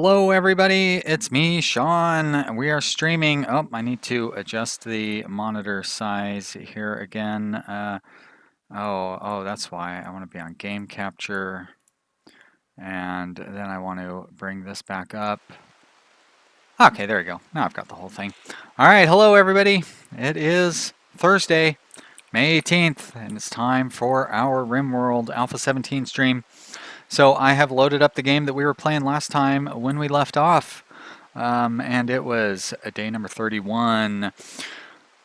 Hello everybody, it's me, Sean. We are streaming. Oh, I need to adjust the monitor size here again. That's why. I want to be on game capture. And then I want to bring this back up. Okay, there we go. Now I've got the whole thing. All right, hello everybody. It is Thursday, May 18th, and it's time for our Rimworld A17 stream. So I have loaded up the game that we were playing last time when we left off. And it was a day number 31.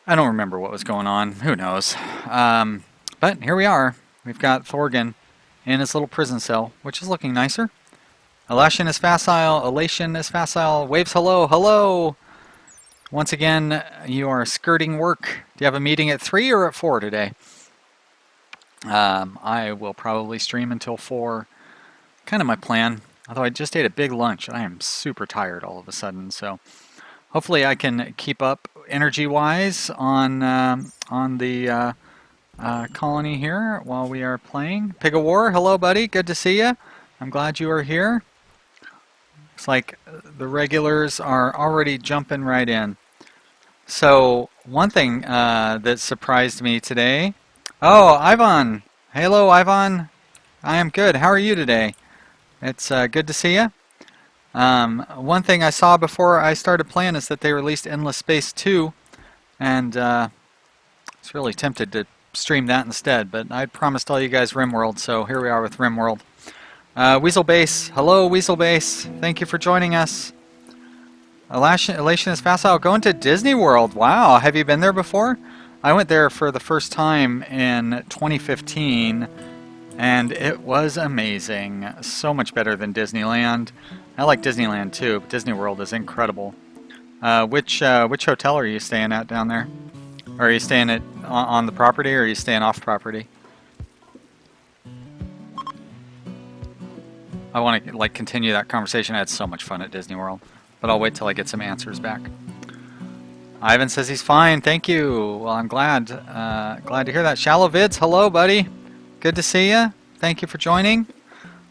I don't remember what was going on. Who knows? But here we are. We've got Thorgan in his little prison cell, which is looking nicer. Elation is facile. Elation is facile. Waves hello. Hello. Once again, you are skirting work. Do you have a meeting at 3 or at 4 today? I will probably stream until 4. Kind of my plan, although I just ate a big lunch. I am super tired all of a sudden, so hopefully I can keep up energy-wise on the colony here while we are playing. Pig of War, hello buddy, good to see you. I'm glad you are here. Looks like the regulars are already jumping right in. So one thing that surprised me today. Oh, Ivan. Hello, Ivan. I am good. How are you today? It's good to see you. One thing I saw before I started playing is that they released Endless Space 2, and I was really tempted to stream that instead, but I promised all you guys Rimworld, so here we are with Rimworld. Weasel Base, hello Weasel Base, thank you for joining us. Elation is facile, going to Disney World, wow, have you been there before? I went there for the first time in 2015, and it was amazing. So much better than Disneyland. I like Disneyland too, but Disney World is incredible. Which hotel are you staying at down there? Are you staying at on the property, or are you staying off property? I want to continue that conversation. I had so much fun at Disney World, but I'll wait till I get some answers back. Ivan says he's fine. Thank you. Well, I'm glad. Glad to hear that. Shallow Vids, hello, buddy. Good to see you. Thank you for joining.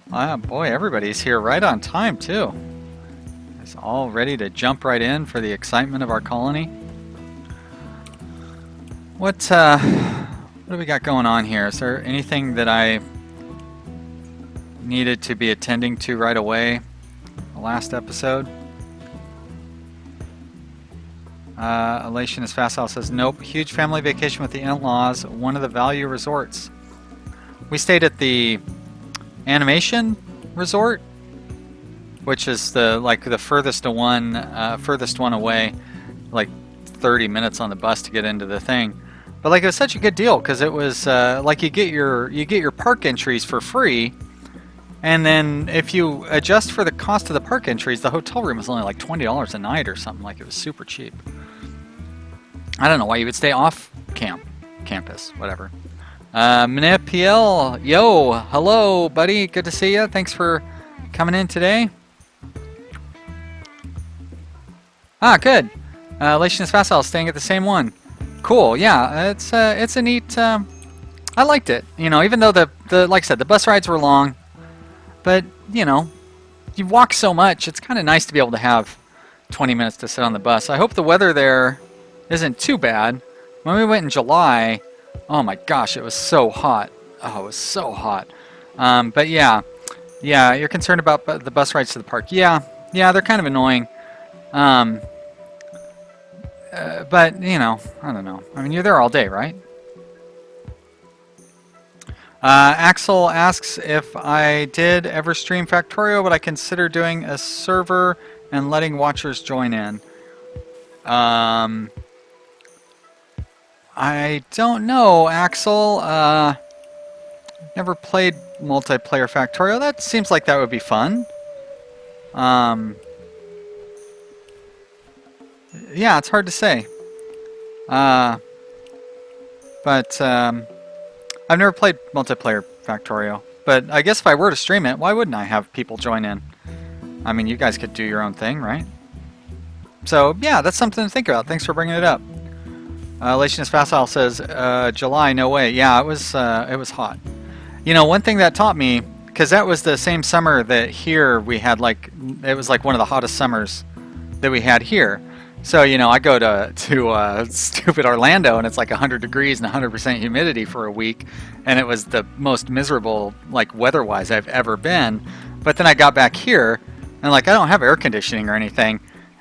Boy, everybody's here right on time, too. It's all ready to jump right in for the excitement of our colony. What do we got going on here? Is there anything that I needed to be attending to right away? The last episode? Elation is facile says, nope. Huge family vacation with the in-laws. One of the value resorts. We stayed at the animation resort, which is the furthest one away, like 30 minutes on the bus to get into the thing. But it was such a good deal because it was you get your park entries for free, and then if you adjust for the cost of the park entries, the hotel room was only like $20 a night or something. It was super cheap. I don't know why you would stay off campus, whatever. Manipiel, yo, hello, buddy. Good to see you. Thanks for coming in today. Good. Elation is facile, staying at the same one. Cool. Yeah, it's a neat. I liked it. Even though like I said, the bus rides were long, but you walk so much. It's kind of nice to be able to have 20 minutes to sit on the bus. I hope the weather there isn't too bad. When we went in July. Oh my gosh, it was so hot. Oh, it was so hot. But yeah, you're concerned about the bus rides to the park. Yeah, they're kind of annoying. But I don't know. I mean, you're there all day, right? Axel asks if I did ever stream Factorio, would I consider doing a server and letting watchers join in? I don't know, Axel. Never played multiplayer Factorio. That seems like that would be fun. Yeah, it's hard to say. But I've never played multiplayer Factorio. But I guess if I were to stream it, why wouldn't I have people join in? I mean, you guys could do your own thing, right? So, yeah, that's something to think about. Thanks for bringing it up. Elation is facile says, July, no way. Yeah, it was hot. One thing that taught me because that was the same summer that here we had, like, it was like one of the hottest summers that we had here. So, you know, I go to stupid Orlando, and it's like 100 degrees and 100% humidity for a week, and it was the most miserable, like, weather-wise I've ever been. But then I got back here, and, like, I don't have air conditioning or anything,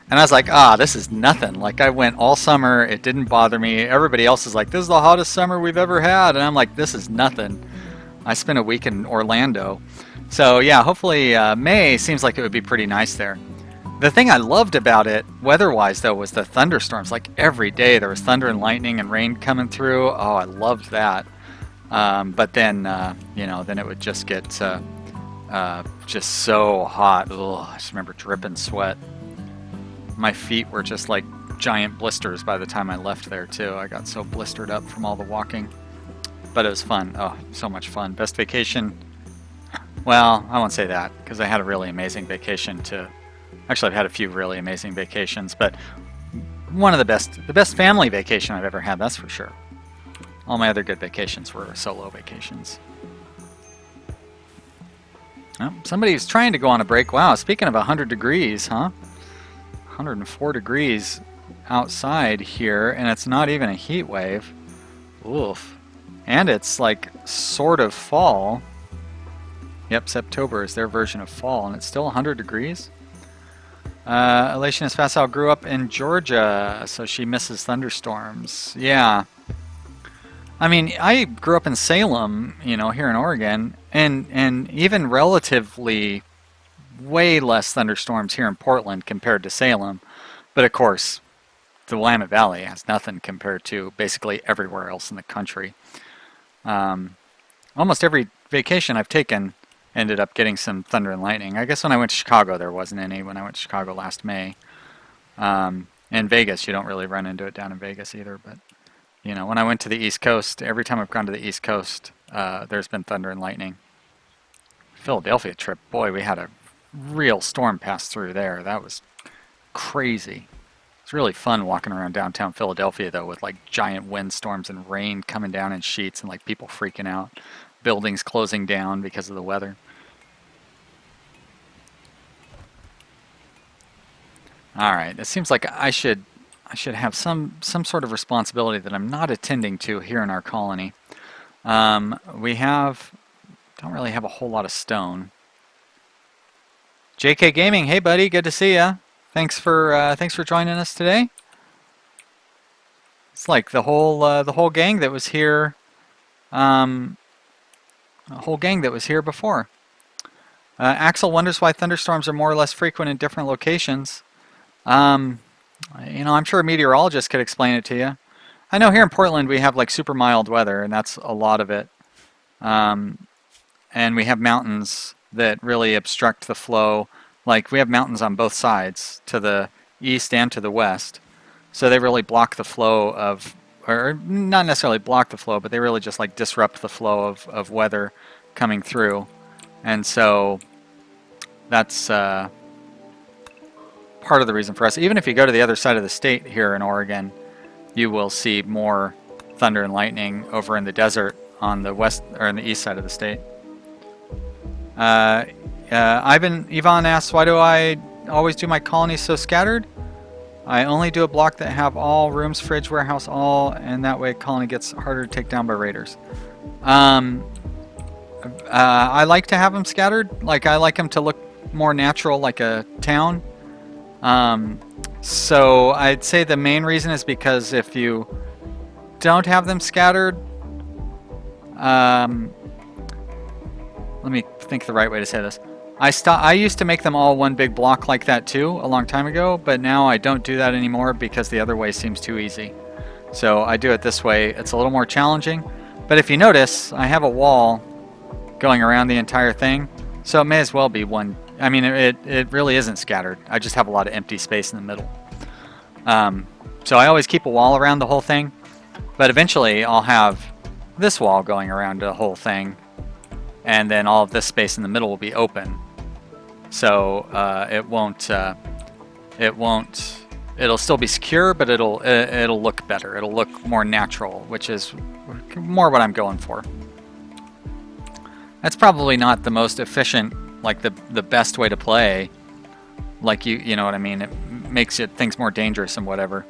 and I was like, this is nothing. Like, I went all summer, it didn't bother me. Everybody else is like, this is the hottest summer we've ever had, and I'm like, this is nothing. I spent a week in Orlando. So, yeah, hopefully May seems like it would be pretty nice there. The thing I loved about it, weather-wise, though, was the thunderstorms. Like, every day there was thunder and lightning and rain coming through. Oh, I loved that. But then, you know, then it would just get just so hot. Ugh, I just remember dripping sweat. My feet were just like giant blisters by the time I left there, too. I got so blistered up from all the walking. But it was fun. Oh, so much fun. Best vacation? Well, I won't say that, because I had a really amazing vacation to... Actually, I've had a few really amazing vacations, but one of the best family vacation I've ever had, that's for sure. All my other good vacations were solo vacations. Oh, somebody's trying to go on a break. Wow, speaking of 100 degrees, huh? 104 degrees outside here, and it's not even a heat wave. Oof. And it's like sort of fall. Yep, September is their version of fall, and it's still 100 degrees. Elationist Facile grew up in Georgia, so she misses thunderstorms. Yeah. I mean, I grew up in Salem, you know, here in Oregon, and even relatively way less thunderstorms here in Portland compared to Salem. But of course, the Willamette Valley has nothing compared to basically everywhere else in the country. Almost every vacation I've taken ended up getting some thunder and lightning. I guess when I went to Chicago, there wasn't any when I went to Chicago last May. In Vegas, you don't really run into it down in Vegas either. But, you know, when I went to the East Coast, every time I've gone to the East Coast, there's been thunder and lightning. Philadelphia trip, boy, we had a real storm pass through there. That was crazy. It's really fun walking around downtown Philadelphia, though, with like giant windstorms and rain coming down in sheets and like people freaking out. Buildings closing down because of the weather. All right, it seems like I should have some sort of responsibility that I'm not attending to here in our colony. Don't really have a whole lot of stone. JK Gaming, hey buddy, good to see ya. Thanks for joining us today. It's like the whole gang that was here. A whole gang that was here before. Axel wonders why thunderstorms are more or less frequent in different locations. You know, I'm sure a meteorologist could explain it to you. I know here in Portland we have like super mild weather, and that's a lot of it. And we have mountains that really obstruct the flow. Like we have mountains on both sides, to the east and to the west. So they really block the flow of, or not necessarily block the flow, but they really just like disrupt the flow of weather coming through. And so that's part of the reason for us. Even if you go to the other side of the state here in Oregon, you will see more thunder and lightning over in the desert on the west or in the east side of the state. Yvonne asks, why do I always do my colonies so scattered? I only do a block that have all rooms, fridge, warehouse, all, and that way colony gets harder to take down by raiders. I like to have them scattered. Like I like them to look more natural, like a town. So I'd say the main reason is because if you don't have them scattered, let me think the right way to say this. I used to make them all one big block like that too a long time ago, but now I don't do that anymore because the other way seems too easy. So I do it this way. It's a little more challenging, but if you notice, I have a wall going around the entire thing, so it may as well be one. I mean, it really isn't scattered. I just have a lot of empty space in the middle. So I always keep a wall around the whole thing, but eventually I'll have this wall going around the whole thing, and then all of this space in the middle will be open. So it'll still be secure, but it'll look better. It'll look more natural, which is more what I'm going for. That's probably not the most efficient, like the best way to play. Like you know what I mean? It makes things more dangerous and whatever.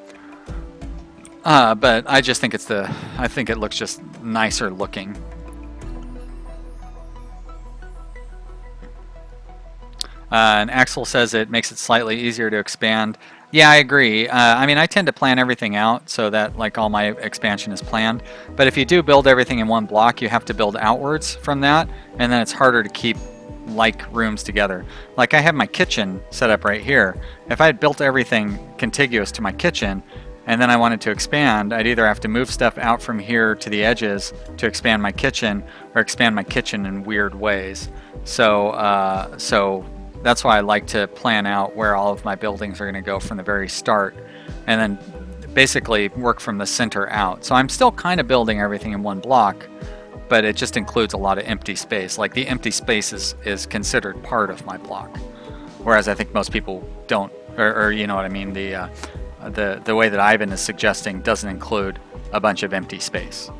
But I just think I think it looks just nicer looking. And Axel says it makes it slightly easier to expand. Yeah, I agree. I mean, I tend to plan everything out so that like all my expansion is planned. But if you do build everything in one block, you have to build outwards from that, and then it's harder to keep like rooms together. Like I have my kitchen set up right here. If I had built everything contiguous to my kitchen, and then I wanted to expand, I'd either have to move stuff out from here to the edges to expand my kitchen, or expand my kitchen in weird ways. So that's why I like to plan out where all of my buildings are going to go from the very start, and then basically work from the center out. So I'm still kind of building everything in one block, but it just includes a lot of empty space. Like the empty space is considered part of my block, whereas I think most people don't, or you know what I mean. The way that Ivan is suggesting doesn't include a bunch of empty space.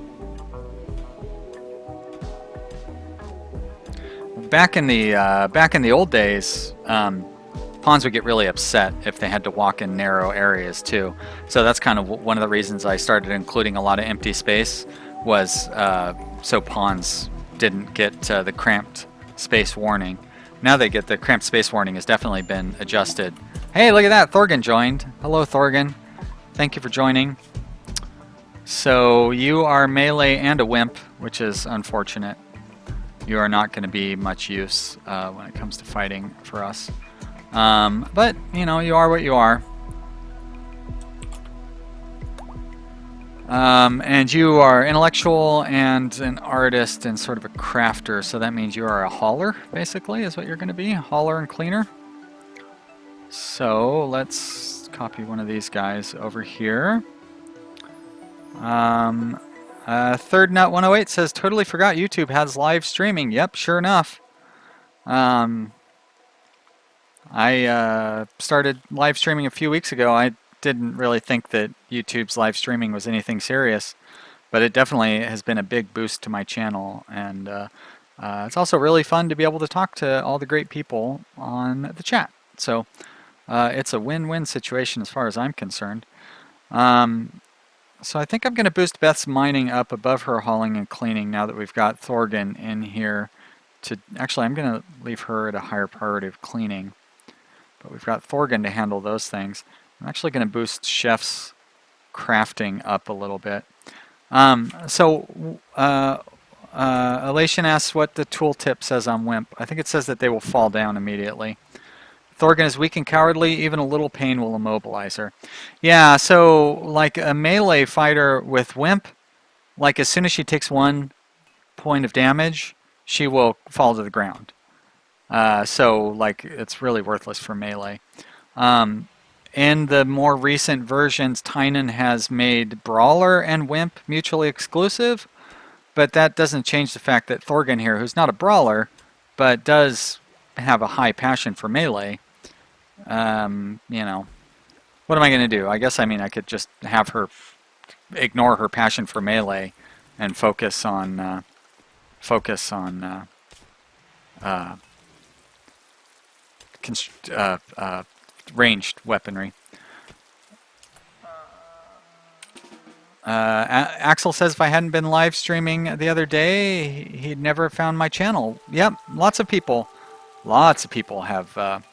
Back in the old days, pawns would get really upset if they had to walk in narrow areas too. So that's kind of one of the reasons I started including a lot of empty space, was so pawns didn't get the cramped space warning. Now they get the cramped space warning has definitely been adjusted. Hey, look at that! Thorgan joined. Hello, Thorgan. Thank you for joining. So you are melee and a wimp, which is unfortunate. You are not going to be much use when it comes to fighting for us. But, you know, you are what you are. And you are intellectual and an artist and sort of a crafter, so that means you are a hauler, basically, is what you're going to be. Hauler and cleaner. So let's copy one of these guys over here. Third Nut 108 says, totally forgot YouTube has live streaming. Yep, sure enough. I started live streaming a few weeks ago. I didn't really think that YouTube's live streaming was anything serious, but it definitely has been a big boost to my channel, and it's also really fun to be able to talk to all the great people on the chat. So it's a win-win situation as far as I'm concerned. So I think I'm going to boost Beth's mining up above her hauling and cleaning now that we've got Thorgan in here. Actually, I'm going to leave her at a higher priority of cleaning. But we've got Thorgan to handle those things. I'm actually going to boost Chef's crafting up a little bit. Elation asks what the tooltip says on Wimp. I think it says that they will fall down immediately. Thorgan is weak and cowardly, even a little pain will immobilize her. Yeah, so like a melee fighter with Wimp, like as soon as she takes 1 point of damage, she will fall to the ground. So like it's really worthless for melee. In the more recent versions, Tynan has made Brawler and Wimp mutually exclusive, but that doesn't change the fact that Thorgan here, who's not a Brawler, but does have a high passion for melee, you know, what am I going to do? I guess, I mean, I could just have her ignore her passion for melee and focus on ranged weaponry. Axel says if I hadn't been live streaming the other day, he'd never found my channel. Yep, lots of people have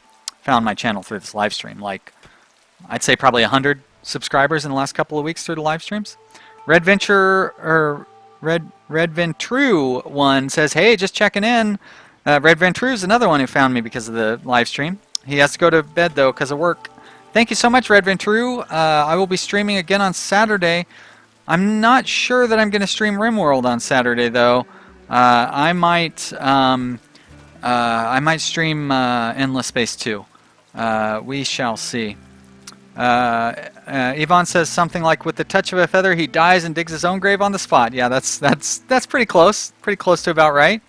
found my channel through this live stream. Like, I'd say probably 100 subscribers in the last couple of weeks through the live streams. Red Ventru one says, hey, just checking in. Red Ventru is another one who found me because of the live stream. He has to go to bed though because of work. Thank you so much, Red Ventru. I will be streaming again on Saturday. I'm not sure that I'm going to stream Rimworld on Saturday though. I might stream Endless Space 2. We shall see. Yvonne says something like, with the touch of a feather, he dies and digs his own grave on the spot. Yeah, that's pretty close. Pretty close to about right.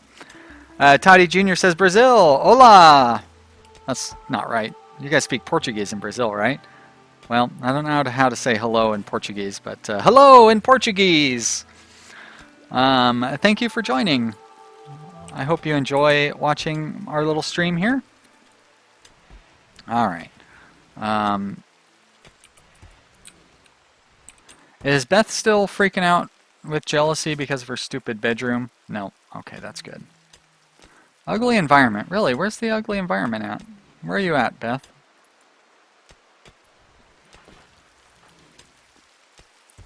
Toddy Jr. says, Brazil, hola. That's not right. You guys speak Portuguese in Brazil, right? Well, I don't know how to say hello in Portuguese, but hello in Portuguese. Thank you for joining. I hope you enjoy watching our little stream here. All right. Is Beth still freaking out with jealousy because of her stupid bedroom? No. Okay, that's good. Ugly environment. Really? Where's the ugly environment at? Where are you at, Beth?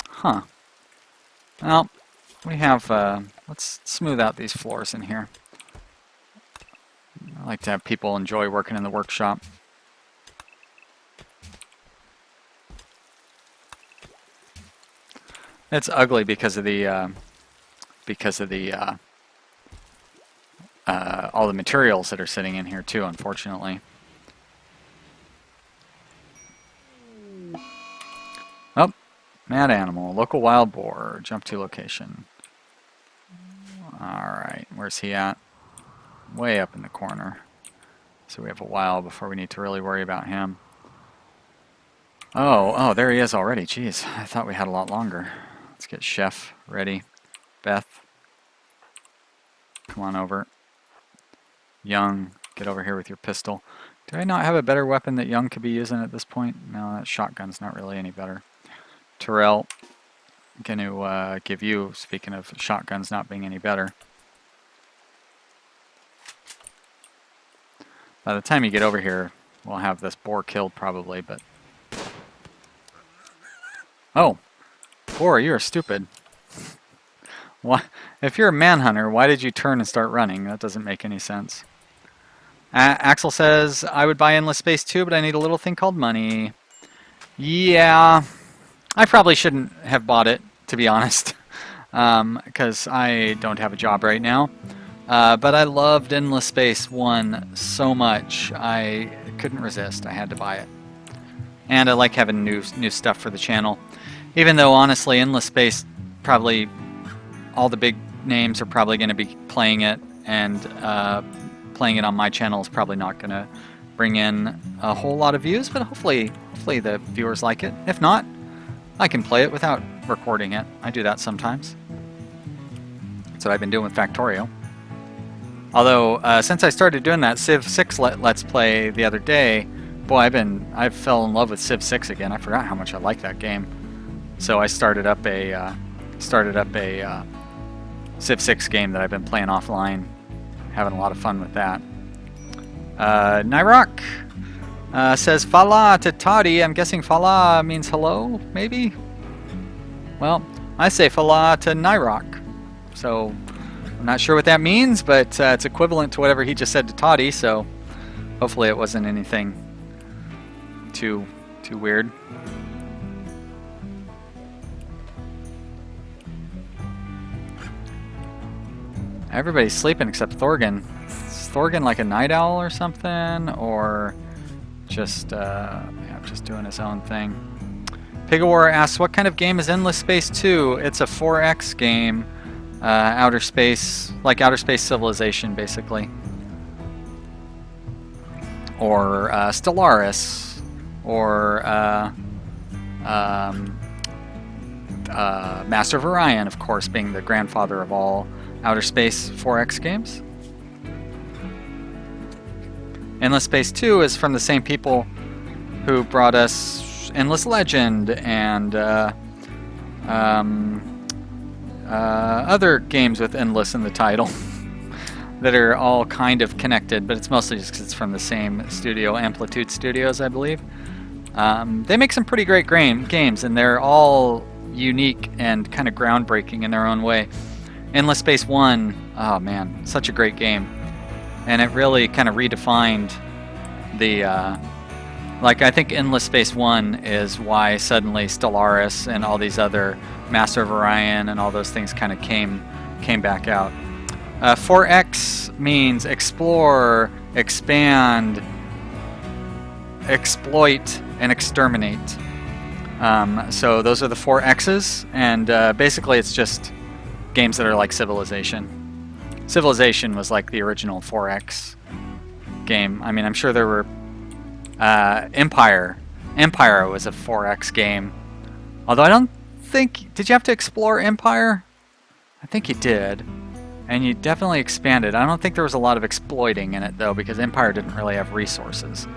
Huh. Well, we have... let's smooth out these floors in here. I like to have people enjoy working in the workshop. It's ugly because of the all the materials that are sitting in here too, unfortunately. Oh, mad animal, local wild boar, jump to location. Alright, where's he at? Way up in the corner. So we have a while before we need to really worry about him. Oh, there he is already. Jeez, I thought we had a lot longer. Let's get Chef ready. Beth, come on over. Young, get over here with your pistol. Do I not have a better weapon that Young could be using at this point? No, that shotgun's not really any better. Terrell, I'm going to give you, speaking of shotguns not being any better. By the time you get over here, we'll have this boar killed probably, but... Oh! Boar, you're stupid. Why? If you're a manhunter, why did you turn and start running? That doesn't make any sense. Axel says, I would buy Endless Space too, but I need a little thing called money. Yeah, I probably shouldn't have bought it, to be honest, because I don't have a job right now. But I loved Endless Space 1 so much, I couldn't resist. I had to buy it. And I like having new stuff for the channel. Even though, honestly, Endless Space, probably all the big names are probably going to be playing it, and playing it on my channel is probably not going to bring in a whole lot of views, but hopefully the viewers like it. If not, I can play it without recording it. I do that sometimes. That's what I've been doing with Factorio. Although, since I started doing that Civ 6 Let's Play the other day, boy, I've fell in love with Civ 6 again. I forgot how much I like that game. So I started up a Civ 6 game that I've been playing offline. Having a lot of fun with that. Nyrok says Fala to Toddy. I'm guessing Fala means hello, maybe? Well, I say Fala to Nyrok. So, I'm not sure what that means, but it's equivalent to whatever he just said to Toddy, so hopefully it wasn't anything too weird. Everybody's sleeping except Thorgan. Is Thorgan like a night owl or something? Or just doing his own thing? Pigawar asks, what kind of game is Endless Space 2? It's a 4X game. Outer Space, like Outer Space Civilization, basically. Or Stellaris. Or Master of Orion, of course, being the grandfather of all Outer Space 4X games. Endless Space 2 is from the same people who brought us Endless Legend and other games with Endless in the title that are all kind of connected, but it's mostly just because it's from the same studio, Amplitude Studios, I believe. They make some pretty great games, and they're all unique and kind of groundbreaking in their own way. Endless Space 1, oh man, such a great game. And it really kind of redefined the, like I think Endless Space 1 is why suddenly Stellaris and all these other Master of Orion and all those things kind of came back out. 4X means explore, expand, exploit, and exterminate. So those are the 4 X's, and basically it's just games that are like Civilization. Civilization was like the original 4X game. I mean, I'm sure there were Empire. Empire was a 4X game. Although I don't think... Did you have to explore Empire? I think you did. And you definitely expanded. I don't think there was a lot of exploiting in it though, because Empire didn't really have resources.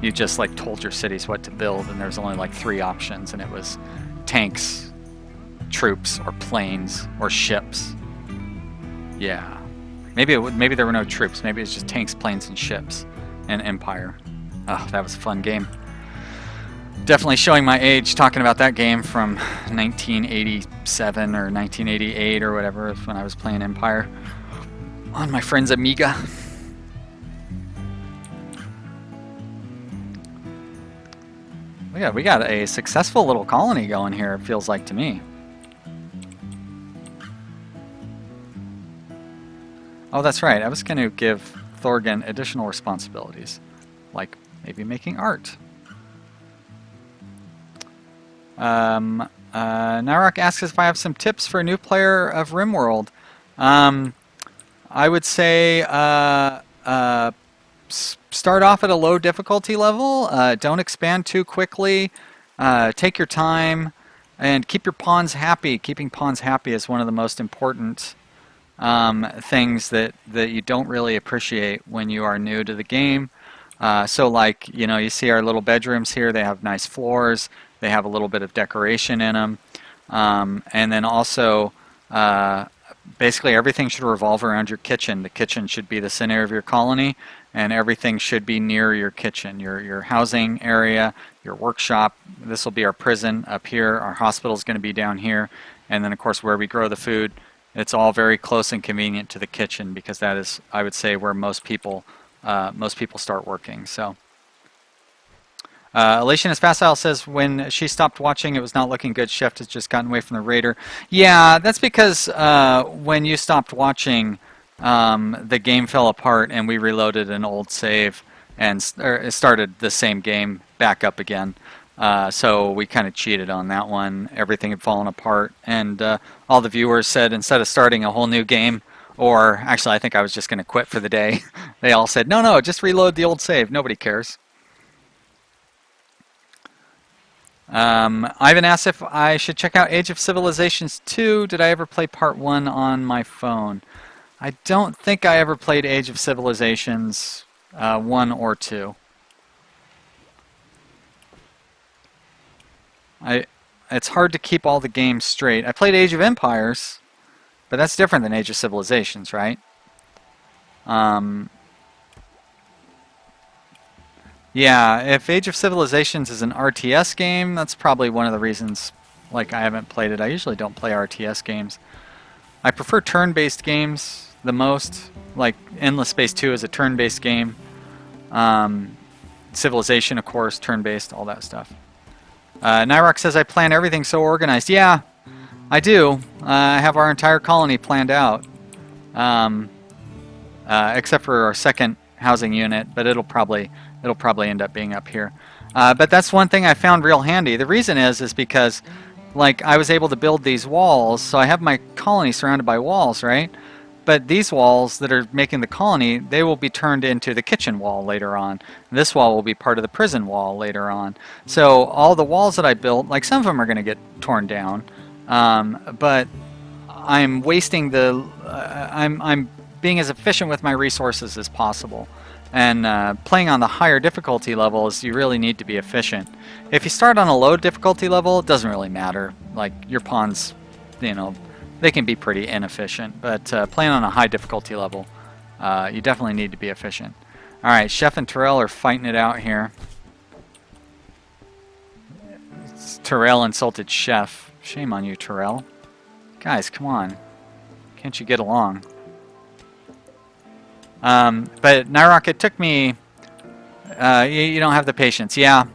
You just like told your cities what to build, and there's only like 3 options, and it was tanks, troops, or planes, or ships. Yeah. Maybe there were no troops. Maybe it was just tanks, planes, and ships in Empire. Oh, that was a fun game. Definitely showing my age talking about that game from 1987 or 1988 or whatever, when I was playing Empire on my friend's Amiga. We got a successful little colony going here, it feels like to me. Oh, that's right. I was going to give Thorgan additional responsibilities, like maybe making art. Nyrok asks if I have some tips for a new player of Rimworld. I would say start off at a low difficulty level. Don't expand too quickly. Take your time and keep your pawns happy. Keeping pawns happy is one of the most important things that you don't really appreciate when you are new to the game. So like, you see our little bedrooms here. They have nice floors. They have a little bit of decoration in them. And then also, basically everything should revolve around your kitchen. The kitchen should be the center of your colony, and everything should be near your kitchen. Your housing area, your workshop. This will be our prison up here. Our hospital is going to be down here. And then, of course, where we grow the food, it's all very close and convenient to the kitchen, because that is, I would say, where most people start working. So. Elationist Facile says when she stopped watching, it was not looking good. Chef has just gotten away from the raider. Yeah, that's because when you stopped watching, the game fell apart and we reloaded an old save and started the same game back up again. So we kind of cheated on that one. Everything had fallen apart, and all the viewers said instead of starting a whole new game, or actually I think I was just going to quit for the day, they all said, no, just reload the old save. Nobody cares. Ivan asks if I should check out Age of Civilizations 2. Did I ever play part 1 on my phone? I don't think I ever played Age of Civilizations 1 or 2. It's hard to keep all the games straight. I played Age of Empires, but that's different than Age of Civilizations, right? Yeah, if Age of Civilizations is an RTS game, that's probably one of the reasons like I haven't played it. I usually don't play RTS games. I prefer turn-based games the most, like Endless Space 2 is a turn-based game. Civilization, of course, turn-based, all that stuff. Nyrok says I plan everything so organized. Yeah, I do. I have our entire colony planned out, except for our second housing unit, but it'll probably end up being up here. But that's one thing I found real handy. The reason is because like I was able to build these walls, so I have my colony surrounded by walls, right? But these walls that are making the colony, they will be turned into the kitchen wall later on. This wall will be part of the prison wall later on. So all the walls that I built, like some of them are going to get torn down, but I'm wasting the, I'm being as efficient with my resources as possible. And playing on the higher difficulty levels, you really need to be efficient. If you start on a low difficulty level, it doesn't really matter. Like your pawns, they can be pretty inefficient. But playing on a high difficulty level, you definitely need to be efficient. All right, Chef and Terrell are fighting it out here. Terrell insulted Chef. Shame on you, Terrell. Guys, come on. Can't you get along? But Nyrok, it took me, you don't have the patience. Yeah,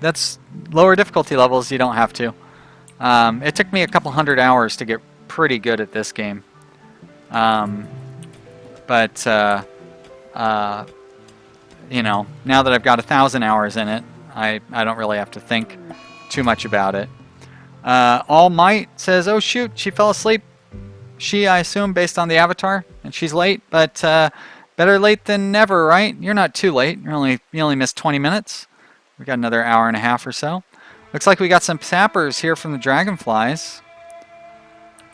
that's lower difficulty levels, you don't have to. It took me a couple 100 hours to get pretty good at this game. But now that I've got 1,000 hours in it, I don't really have to think too much about it. All Might says, oh shoot, she fell asleep. She, I assume, based on the avatar, and she's late, but better late than never, right? You're not too late. You only missed 20 minutes. We got another hour and a half or so. Looks like we got some sappers here from the dragonflies.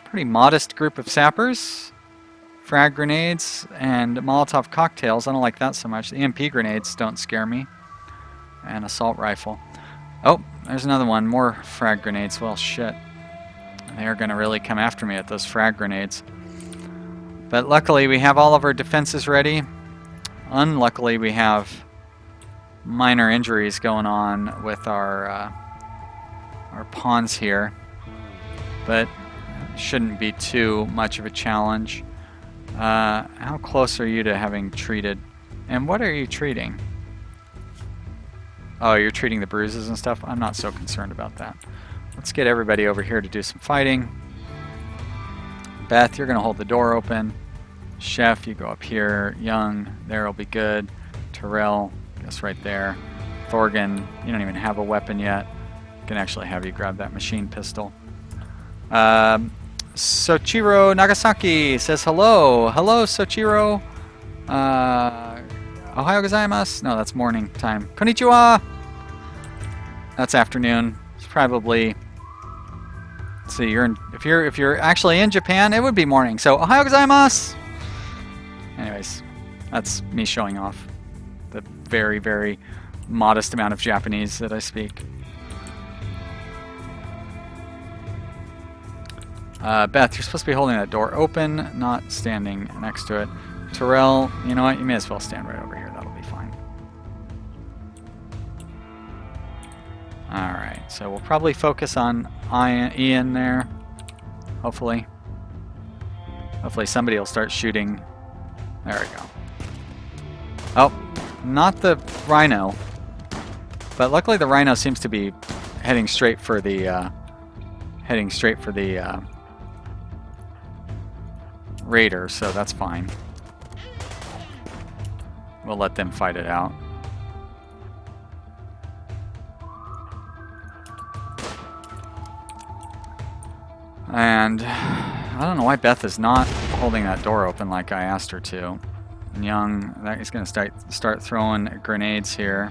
Pretty modest group of sappers. frag grenades and Molotov cocktails. I don't like that so much. The EMP grenades don't scare me. And assault rifle. Oh, there's another one. More frag grenades. Well, shit. They're going to really come after me with those frag grenades. But luckily, we have all of our defenses ready. Unluckily, we have minor injuries going on with our pawns here. But shouldn't be too much of a challenge. How close are you to having treated? And what are you treating? Oh, you're treating the bruises and stuff? I'm not so concerned about that. Let's get everybody over here to do some fighting. Beth, you're going to hold the door open. Chef, you go up here. Young, there will be good. Terrell, guess right there. Thorgan, you don't even have a weapon yet. I can actually have you grab that machine pistol. Soichiro Nagasaki says hello. Hello, Soichiro. Ohayo gozaimasu. No, that's morning time. Konnichiwa. That's afternoon. It's probably. Let's see, if you're actually in Japan, it would be morning. So ohayo gozaimasu. Anyways, that's me showing off the very, very modest amount of Japanese that I speak. Beth, you're supposed to be holding that door open, not standing next to it. Terrell, you know what? You may as well stand right over here. That'll be fine. Alright, so we'll probably focus on Ian there. Hopefully. Hopefully somebody will start shooting. There we go. Oh, not the rhino. But luckily the rhino seems to be heading straight for the raider, so that's fine. We'll let them fight it out. And I don't know why Beth is not holding that door open like I asked her to. Young, he's going to start throwing grenades here.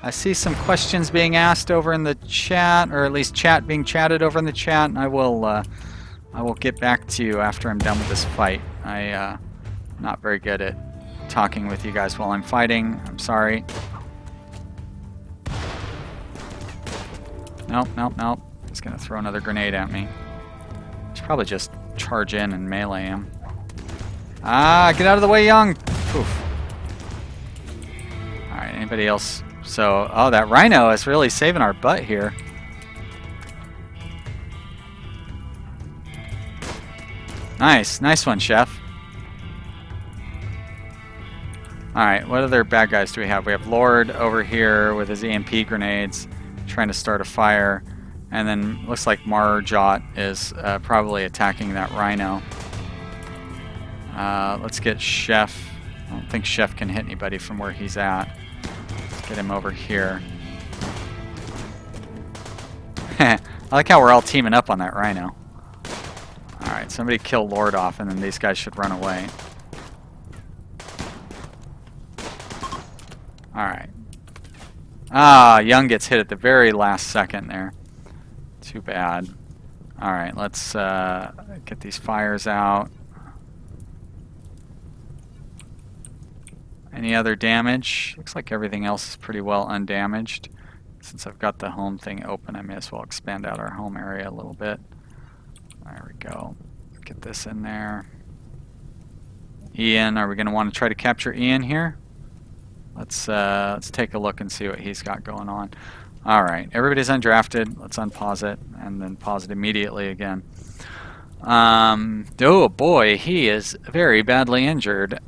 I see some questions being asked over in the chat, or at least chat being chatted over in the chat, and I will get back to you after I'm done with this fight. I'm not very good at talking with you guys while I'm fighting. I'm sorry. Nope, nope, nope. He's gonna throw another grenade at me. Should probably just charge in and melee him. Ah, get out of the way, Young! Oof. Alright, anybody else? So, oh, that rhino is really saving our butt here. Nice, nice one, Chef. Alright, what other bad guys do we have? We have Lord over here with his EMP grenades, trying to start a fire. And then looks like Marjot is probably attacking that rhino. Let's get Chef. I don't think Chef can hit anybody from where he's at. Get him over here. I like how we're all teaming up on that rhino. Alright, somebody kill Lord off and then these guys should run away. Alright. Ah, Young gets hit at the very last second there. Too bad. Alright, let's get these fires out. Any other damage? Looks like everything else is pretty well undamaged. Since I've got the home thing open, I may as well expand out our home area a little bit. There we go. Get this in there. Ian, are we going to want to try to capture Ian here? Let's take a look and see what he's got going on. Alright, everybody's undrafted. Let's unpause it and then pause it immediately again. Oh boy, he is very badly injured.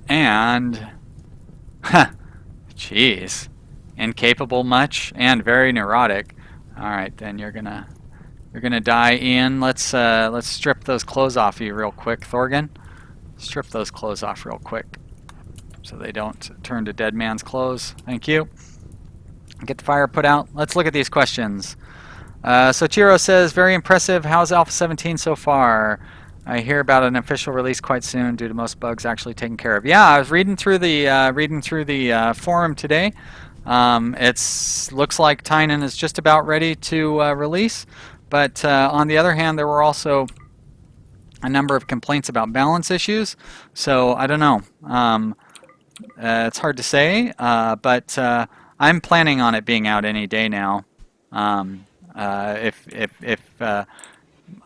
And, jeez, incapable much and very neurotic. All right, then you're gonna die, Ian. Let's strip those clothes off you real quick, Thorgan. Strip those clothes off real quick, so they don't turn to dead man's clothes. Thank you. Get the fire put out. Let's look at these questions. Soichiro says, very impressive. How's Alpha 17 so far? I hear about an official release quite soon due to most bugs actually taken care of. Yeah, I was reading through the forum today. Looks like Tynan is just about ready to release, but on the other hand, there were also a number of complaints about balance issues. So I don't know. It's hard to say, but I'm planning on it being out any day now. If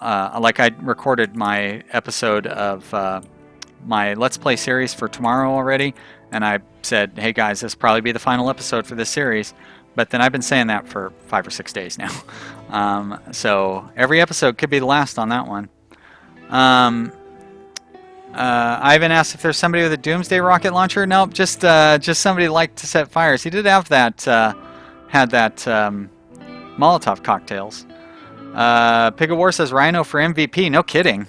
like I recorded my episode of my Let's Play series for tomorrow already, and I said, hey guys, this will probably be the final episode for this series. But then I've been saying that for 5 or 6 days now. So every episode could be the last on that one. Ivan asked if there's somebody with a Doomsday rocket launcher. Nope, just somebody liked to set fires. He did have that, had that Molotov cocktails. Pig of War says Rhino for MVP. No kidding.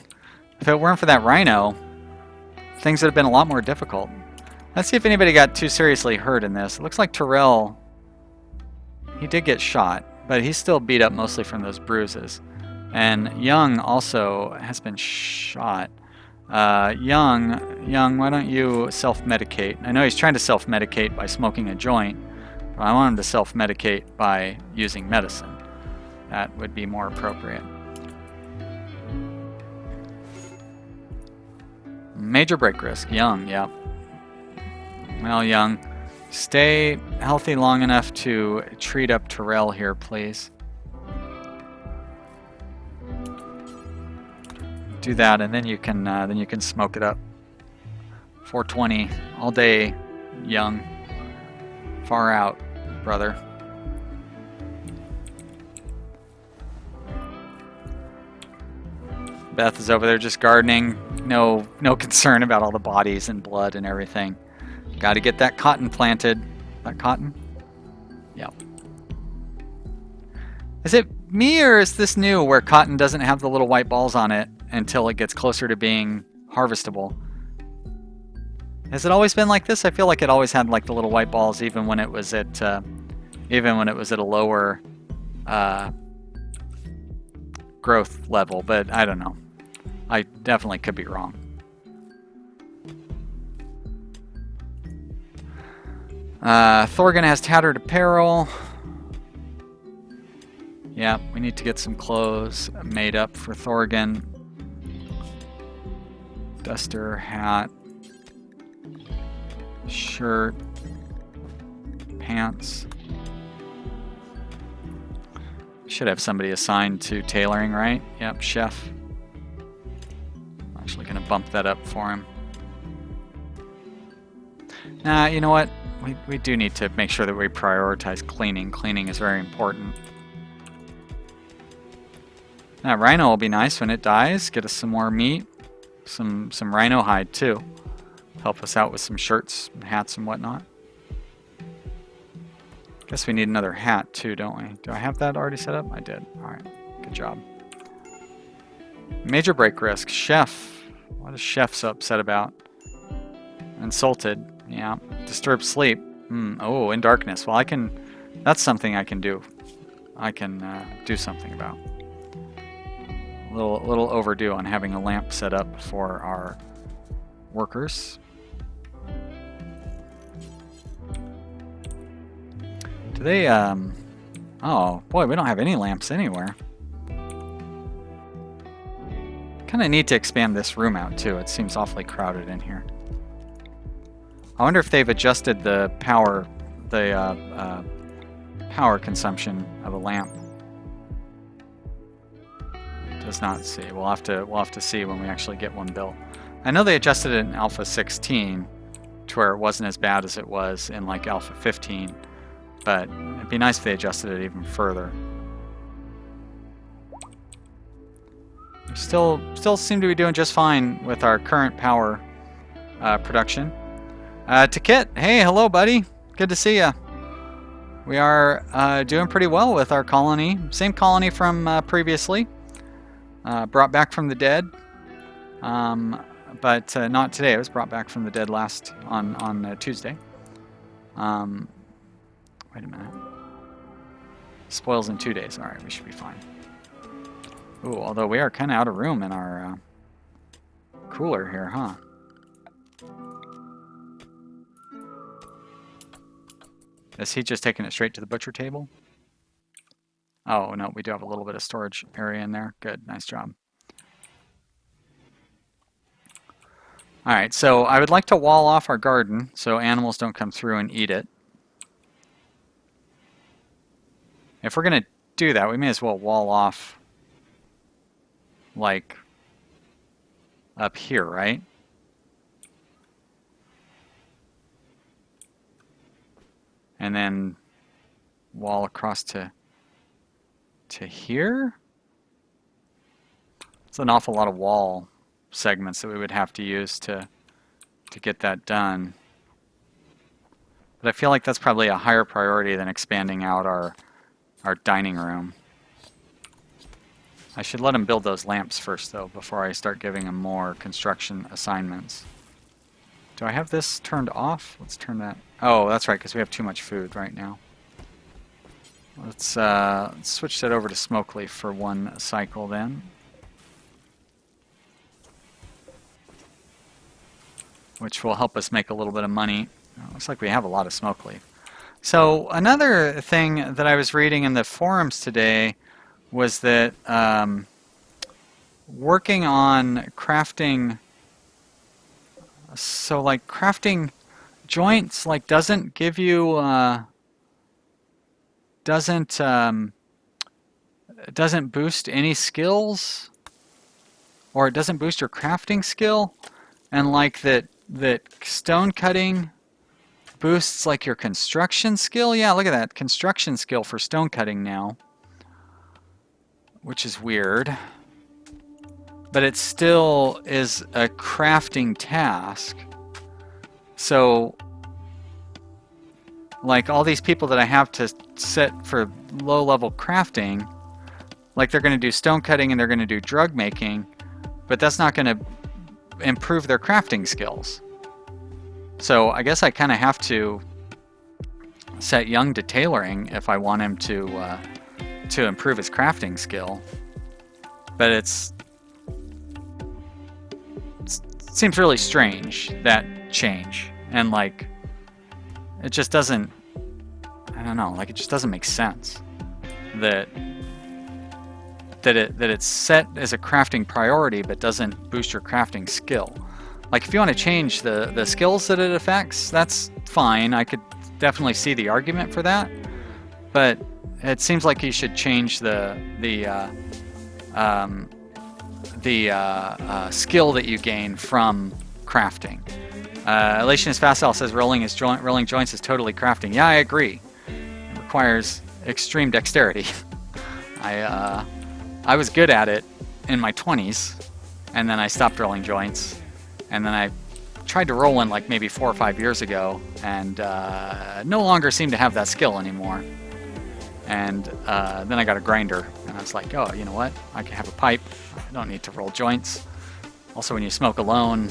If it weren't for that Rhino, things would have been a lot more difficult. Let's see if anybody got too seriously hurt in this. It looks like Terrell, he did get shot, but he's still beat up mostly from those bruises. And Young also has been shot. Young, why don't you self-medicate? I know he's trying to self-medicate by smoking a joint, but I want him to self-medicate by using medicine. That would be more appropriate. Major break risk. Young, yeah. Well, Young, stay healthy long enough to treat up Terrell here, please. Do that, and then you can smoke it up. 420 all day, Young. Far out, brother. Beth is over there just gardening. No concern about all the bodies and blood and everything. Got to get that cotton planted. That cotton? Yep. Is it me or is this new where cotton doesn't have the little white balls on it until it gets closer to being harvestable? Has it always been like this? I feel like it always had like the little white balls even when it was at a lower growth level, but I don't know. I definitely could be wrong. Thorgan has tattered apparel. Yeah, we need to get some clothes made up for Thorgan. Duster, hat, shirt, pants. Should have somebody assigned to tailoring, right? Yep, chef. I'm actually going to bump that up for him. Nah, you know what? We do need to make sure that we prioritize cleaning. Cleaning is very important. That rhino will be nice when it dies. Get us some more meat. Some rhino hide too. Help us out with some shirts, and hats, and whatnot. Guess we need another hat too, don't we? Do I have that already set up? I did. Alright, good job. Major break risk. Chef. What is Chef so upset about? Insulted. Yeah. Disturbed sleep. Oh, in darkness. Well, that's something I can do. I can do something about. A little overdue on having a lamp set up for our workers. Do they, oh boy, we don't have any lamps anywhere. Kind of need to expand this room out too. It seems awfully crowded in here. I wonder if they've adjusted the power consumption of a lamp. Does not see. We'll have to see when we actually get one built. I know they adjusted it in Alpha 16 to where it wasn't as bad as it was in like Alpha 15, but it'd be nice if they adjusted it even further. We still seem to be doing just fine with our current power production. To Kit, hey, hello, buddy. Good to see ya. We are doing pretty well with our colony. Same colony from previously. Brought back from the dead. But not today. It was brought back from the dead last on Tuesday. Wait a minute. Spoils in 2 days. All right, we should be fine. Ooh, although we are kind of out of room in our cooler here, huh? Is he just taking it straight to the butcher table? Oh, no, we do have a little bit of storage area in there. Good, nice job. All right, so I would like to wall off our garden so animals don't come through and eat it. If we're going to do that, we may as well wall off, like, up here, right? And then wall across to here? It's an awful lot of wall segments that we would have to use to get that done. But I feel like that's probably a higher priority than expanding out our dining room. I should let him build those lamps first, though, before I start giving him more construction assignments. Do I have this turned off? Let's turn that... Oh, that's right, because we have too much food right now. Let's switch that over to smoke leaf for one cycle then. Which will help us make a little bit of money. Looks like we have a lot of smoke leaf. So another thing that I was reading in the forums today was that working on crafting, so like crafting joints like doesn't give you doesn't boost any skills, or it doesn't boost your crafting skill, and like that stone cutting boosts like your construction skill. Yeah, look at that, construction skill for stone cutting now, which is weird. But it still is a crafting task. So like all these people that I have to set for low level crafting, like they're going to do stone cutting and they're going to do drug making, but that's not going to improve their crafting skills. So I guess I kind of have to set Young to tailoring if I want him to improve his crafting skill. But it seems really strange, that change, and like it just doesn't, I don't know, like it just doesn't make sense that it's set as a crafting priority but doesn't boost your crafting skill. Like if you want to change the skills that it affects, that's fine. I could definitely see the argument for that. But it seems like you should change the skill that you gain from crafting. Elationist Facile says rolling joints is totally crafting. Yeah, I agree. It requires extreme dexterity. I was good at it in my 20s, and then I stopped rolling joints. And then I tried to roll one like maybe 4 or 5 years ago, and no longer seem to have that skill anymore. And then I got a grinder, and I was like, oh, you know what? I can have a pipe. I don't need to roll joints. Also, when you smoke alone,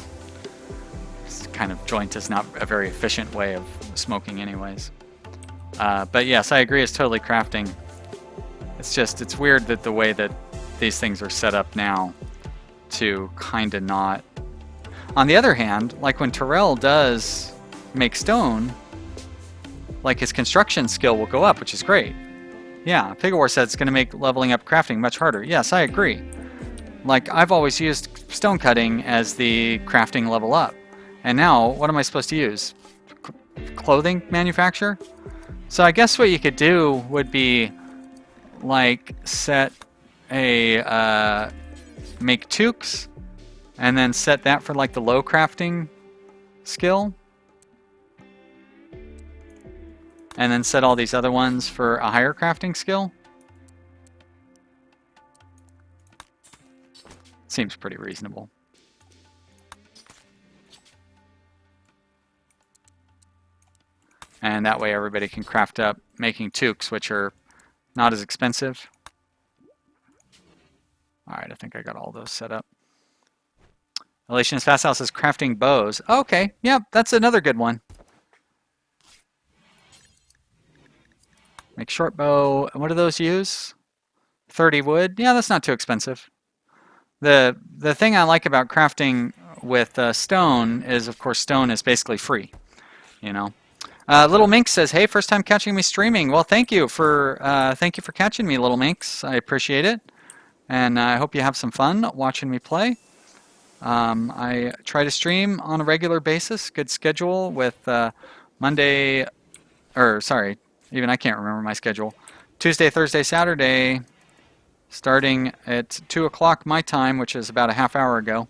this kind of joint is not a very efficient way of smoking anyways. But yes, I agree, it's totally crafting. It's just, it's weird that the way that these things are set up now to kind of not... On the other hand, like when Terrell does make stone, like his construction skill will go up, which is great. Yeah, Pigawar said it's going to make leveling up crafting much harder. Yes, I agree. Like, I've always used stone cutting as the crafting level up. And now, what am I supposed to use? Clothing manufacture? So I guess what you could do would be, like, set a, make toques, and then set that for, like, the low crafting skill. And then set all these other ones for a higher crafting skill. Seems pretty reasonable. And that way everybody can craft up making toques, which are not as expensive. Alright, I think I got all those set up. Elationist Facile says crafting bows. Okay, yeah, that's another good one. Make short bow. What do those use? 30 wood. Yeah, that's not too expensive. The thing I like about crafting with stone is, of course, stone is basically free. You know, Little Minx says, "Hey, first time catching me streaming." Well, thank you for catching me, Little Minx. I appreciate it, and I hope you have some fun watching me play. I try to stream on a regular basis, good schedule with Monday, or sorry, even I can't remember my schedule. Tuesday, Thursday, Saturday, starting at 2 o'clock my time, which is about a half hour ago,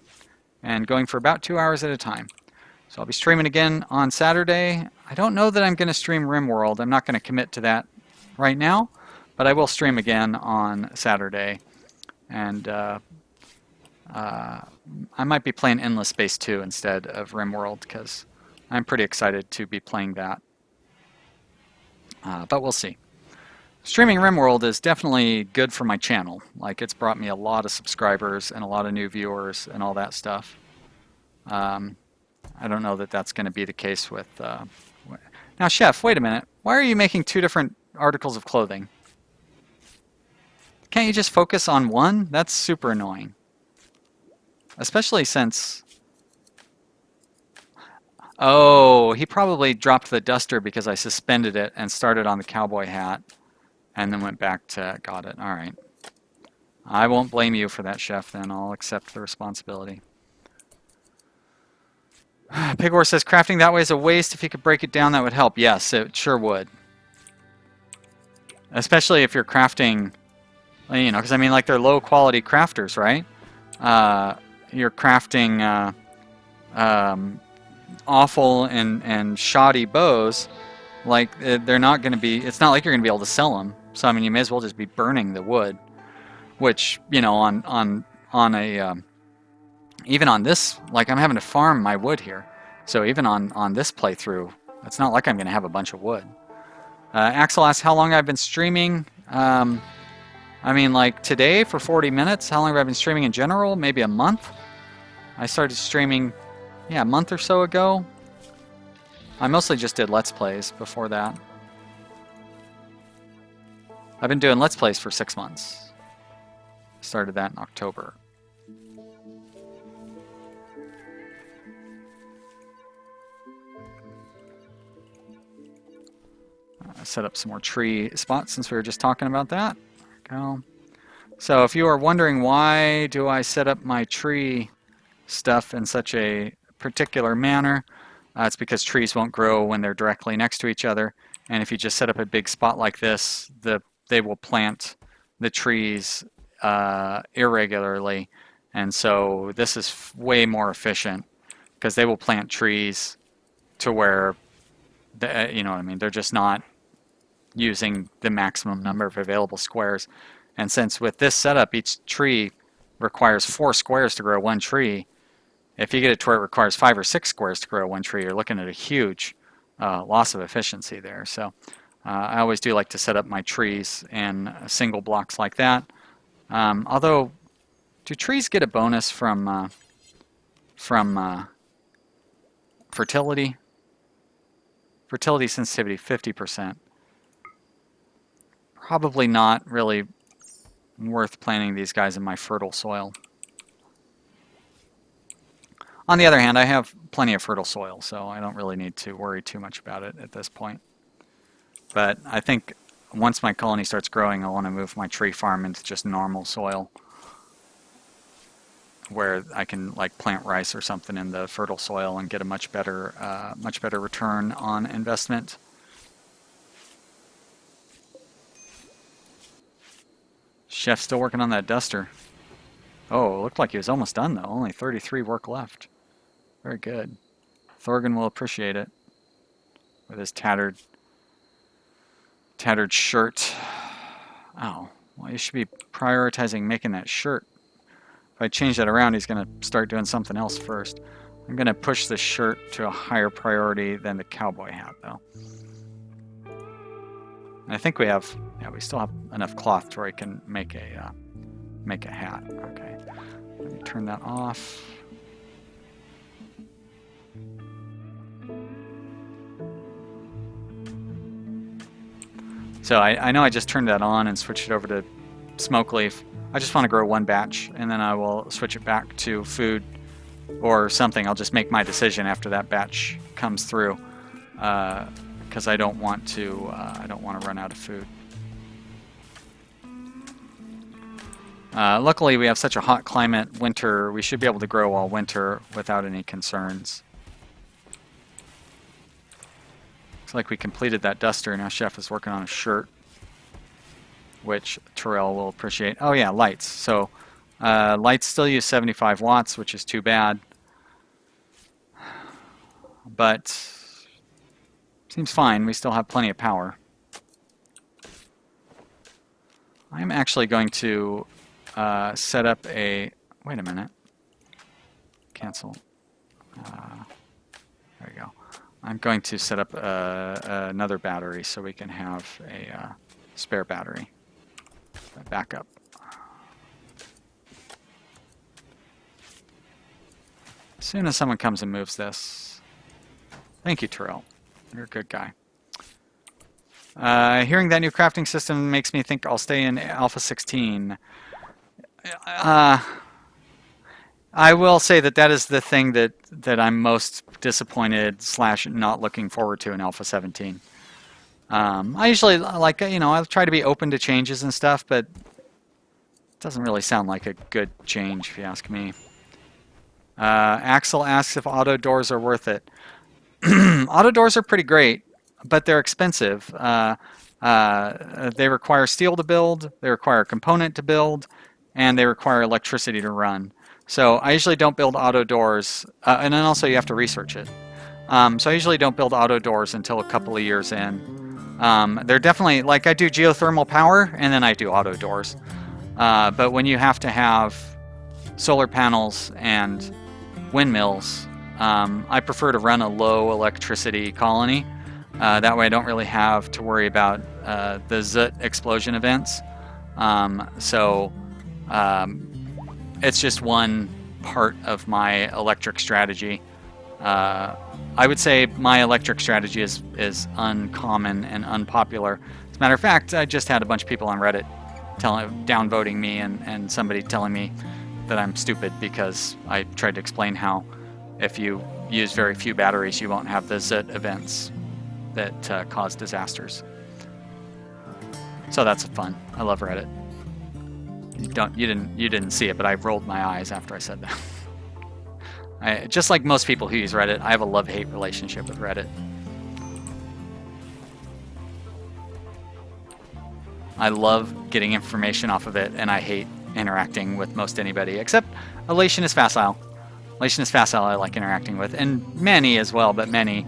and going for about 2 hours at a time. So I'll be streaming again on Saturday. I don't know that I'm going to stream Rimworld. I'm not going to commit to that right now, but I will stream again on Saturday. And I might be playing Endless Space 2 instead of Rimworld because I'm pretty excited to be playing that. But we'll see. Streaming Rimworld is definitely good for my channel. Like, it's brought me a lot of subscribers and a lot of new viewers and all that stuff. I don't know that that's going to be the case with... Now, Chef, wait a minute. Why are you making 2 different articles of clothing? Can't you just focus on one? That's super annoying. Especially since... Oh, he probably dropped the duster because I suspended it and started on the cowboy hat and then went back to... Got it. All right. I won't blame you for that, Chef, then. I'll accept the responsibility. Pigor says, crafting that way is a waste. If you could break it down, that would help. Yes, it sure would. Especially if you're crafting, you know, because I mean, like, they're low-quality crafters, right? You're crafting awful and shoddy bows. Like, they're not going to be... It's not like you're going to be able to sell them. So, I mean, you may as well just be burning the wood. Which, you know, on a... even on this, like, I'm having to farm my wood here. So even on this playthrough, it's not like I'm going to have a bunch of wood. Axel asks how long I've been streaming. I mean, like, today for 40 minutes. How long have I been streaming in general? Maybe a month? I started streaming, yeah, a month or so ago. I mostly just did Let's Plays before that. I've been doing Let's Plays for 6 months. Started that in October. Set up some more tree spots since we were just talking about that. There we go. So if you are wondering why do I set up my tree stuff in such a particular manner, it's because trees won't grow when they're directly next to each other. And if you just set up a big spot like this, they will plant the trees irregularly. And so this is way more efficient because they will plant trees to where, you know what I mean, they're just not using the maximum number of available squares. And since with this setup, each tree requires 4 squares to grow one tree, if you get it to where it requires 5 or 6 squares to grow one tree, you're looking at a huge loss of efficiency there. So I always do like to set up my trees in single blocks like that. Although, do trees get a bonus from fertility? Fertility sensitivity, 50%. Probably not really worth planting these guys in my fertile soil. On the other hand, I have plenty of fertile soil, so I don't really need to worry too much about it at this point. But I think once my colony starts growing, I want to move my tree farm into just normal soil, where I can, like, plant rice or something in the fertile soil and get a much better return on investment. Chef's still working on that duster. Oh, it looked like he was almost done, though. Only 33 work left. Very good. Thorgan will appreciate it. With his tattered shirt. Oh, well, you should be prioritizing making that shirt. If I change that around, he's going to start doing something else first. I'm going to push the shirt to a higher priority than the cowboy hat, though. And I think we have, yeah, we still have enough cloth to where I can make a hat. Okay, let me turn that off. So I know I just turned that on and switched it over to smoke leaf. I just want to grow one batch, and then I will switch it back to food or something. I'll just make my decision after that batch comes through. Because because I don't want to run out of food. Luckily, we have such a hot climate. Winter, we should be able to grow all winter without any concerns. Looks like we completed that duster. Now Chef is working on a shirt, which Terrell will appreciate. Oh yeah, lights. So lights still use 75 watts, which is too bad. But seems fine. We still have plenty of power. I'm actually going to set up a... Wait a minute. Cancel. There we go. I'm going to set up another battery so we can have a spare battery. Backup. As soon as someone comes and moves this. Thank you, Terrell. You're a good guy. Hearing that new crafting system makes me think I'll stay in Alpha 16. I will say that that is the thing that I'm most disappointed / not looking forward to in Alpha 17. I usually like, I'll try to be open to changes and stuff, but it doesn't really sound like a good change if you ask me. Axel asks if auto doors are worth it. Auto doors are pretty great, but they're expensive. They require steel to build, they require a component to build, and they require electricity to run. So I usually don't build auto doors, and then also you have to research it. So I usually don't build auto doors until a couple of years in. They're definitely, like I do geothermal power, and then I do auto doors. But when you have to have solar panels and windmills, I prefer to run a low electricity colony. That way I don't really have to worry about the ZUT explosion events. It's just one part of my electric strategy. I would say my electric strategy is uncommon and unpopular. As a matter of fact, I just had a bunch of people on Reddit downvoting me and somebody telling me that I'm stupid because I tried to explain how if you use very few batteries, you won't have the ZUT events that cause disasters. So that's fun. I love Reddit. You didn't see it, but I rolled my eyes after I said that. Just like most people who use Reddit, I have a love-hate relationship with Reddit. I love getting information off of it, and I hate interacting with most anybody, except Elation is Facile. Elation is Facile I like interacting with, and Manny as well, but Manny,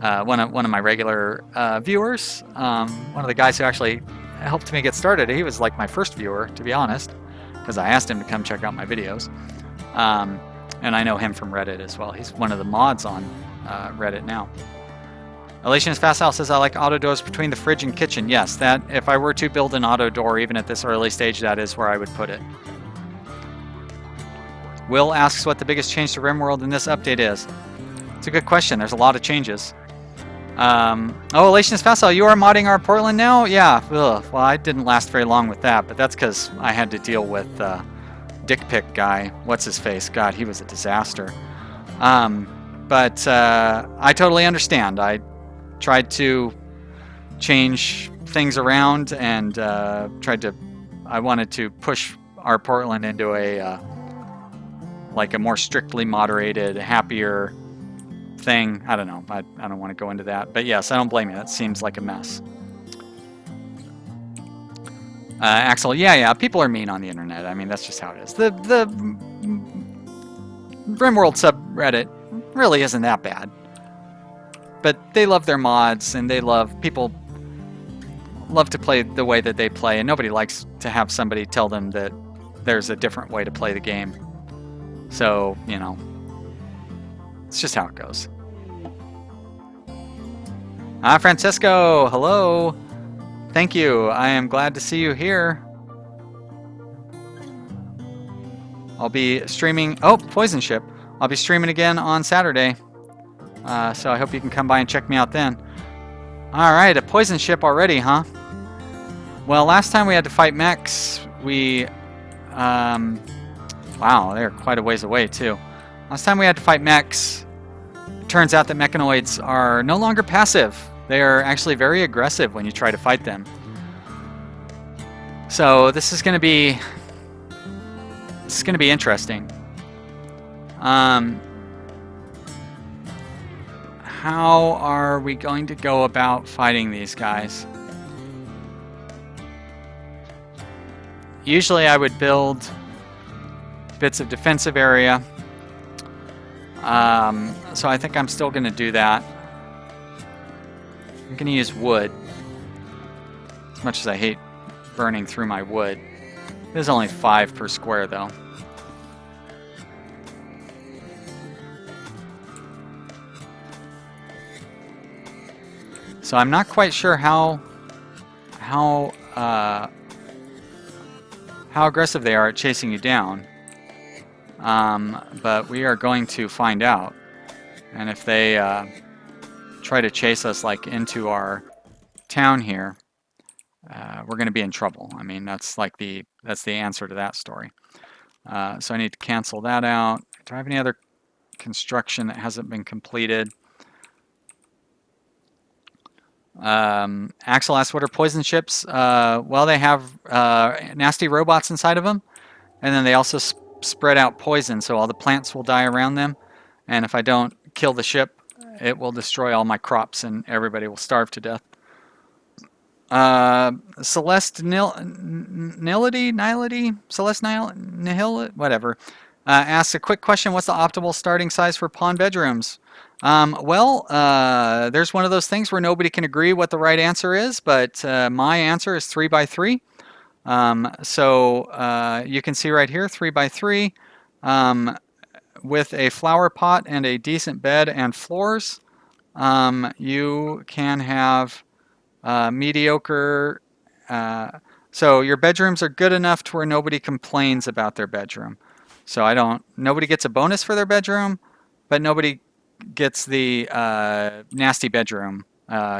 one of my regular viewers, one of the guys who actually helped me get started, he was like my first viewer, to be honest, because I asked him to come check out my videos. And I know him from Reddit as well. He's one of the mods on Reddit now. Elation is Facile says, I like auto doors between the fridge and kitchen. Yes, that if I were to build an auto door, even at this early stage, that is where I would put it. Will asks what the biggest change to Rimworld in this update is. It's a good question. There's a lot of changes. Elation is Facile, you are modding our Portland now? Yeah, ugh. Well, I didn't last very long with that, but that's because I had to deal with Dick Pic guy. What's his face? God, he was a disaster. But I totally understand. I tried to change things around and I wanted to push our Portland into a more strictly moderated, happier thing. I don't know. I don't want to go into that. But yes, I don't blame you. That seems like a mess. Axel, yeah, people are mean on the internet. I mean, that's just how it is. The Rimworld subreddit really isn't that bad. But they love their mods, and people love to play the way that they play, and nobody likes to have somebody tell them that there's a different way to play the game. So, it's just how it goes. Francisco, hello. Thank you. I am glad to see you here. I'll be streaming... Oh, Poison Ship. I'll be streaming again on Saturday. So I hope you can come by and check me out then. Alright, a Poison Ship already, huh? Well, last time we had to fight mechs, we... wow, they're quite a ways away, too. Last time we had to fight mechs, it turns out that mechanoids are no longer passive. They are actually very aggressive when you try to fight them. So this is going to be interesting. How are we going to go about fighting these guys? Usually I would build bits of defensive area. So I think I'm still going to do that. I'm going to use wood. As much as I hate burning through my wood. There's only 5 per square though. So I'm not quite sure how aggressive they are at chasing you down. But we are going to find out. And if they try to chase us like into our town here, we're going to be in trouble. I mean, that's the answer to that story. So I need to cancel that out. Do I have any other construction that hasn't been completed? Axel asks, what are poison ships? Well, they have nasty robots inside of them, and then they also spread out poison, so all the plants will die around them, and if I don't kill the ship, it will destroy all my crops and everybody will starve to death. Celeste whatever, asks a quick question. What's the optimal starting size for pawn bedrooms? Well, there's one of those things where nobody can agree what the right answer is, but my answer is 3 by 3. So you can see right here, 3 by 3, with a flower pot and a decent bed and floors. You can have mediocre. So your bedrooms are good enough to where nobody complains about their bedroom. So nobody gets a bonus for their bedroom, but nobody gets the nasty bedroom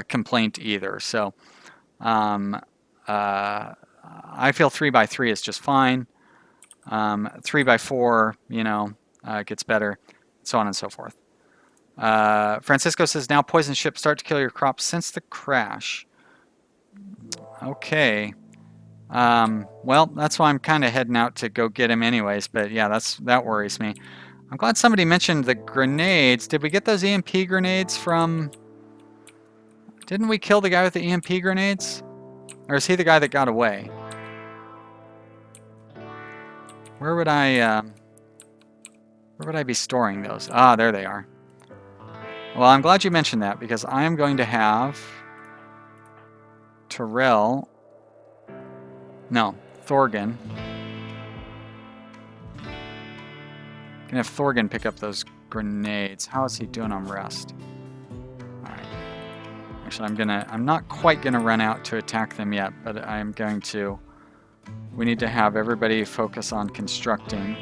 complaint either. So I feel 3 by 3 is just fine. 3 by 4, gets better, so on and so forth. Francisco says, now poison ships start to kill your crops since the crash. Okay. Well, that's why I'm kind of heading out to go get him anyways, but yeah, that worries me. I'm glad somebody mentioned the grenades. Did we get those EMP grenades from... Didn't we kill the guy with the EMP grenades? Or is he the guy that got away? Where would I be storing those? Ah, there they are. Well, I'm glad you mentioned that, because I am going to have Thorgen. Gonna have Thorgen pick up those grenades. How is he doing on rest? Alright. Actually, I'm not quite gonna run out to attack them yet, but I'm going to. We need to have everybody focus on constructing.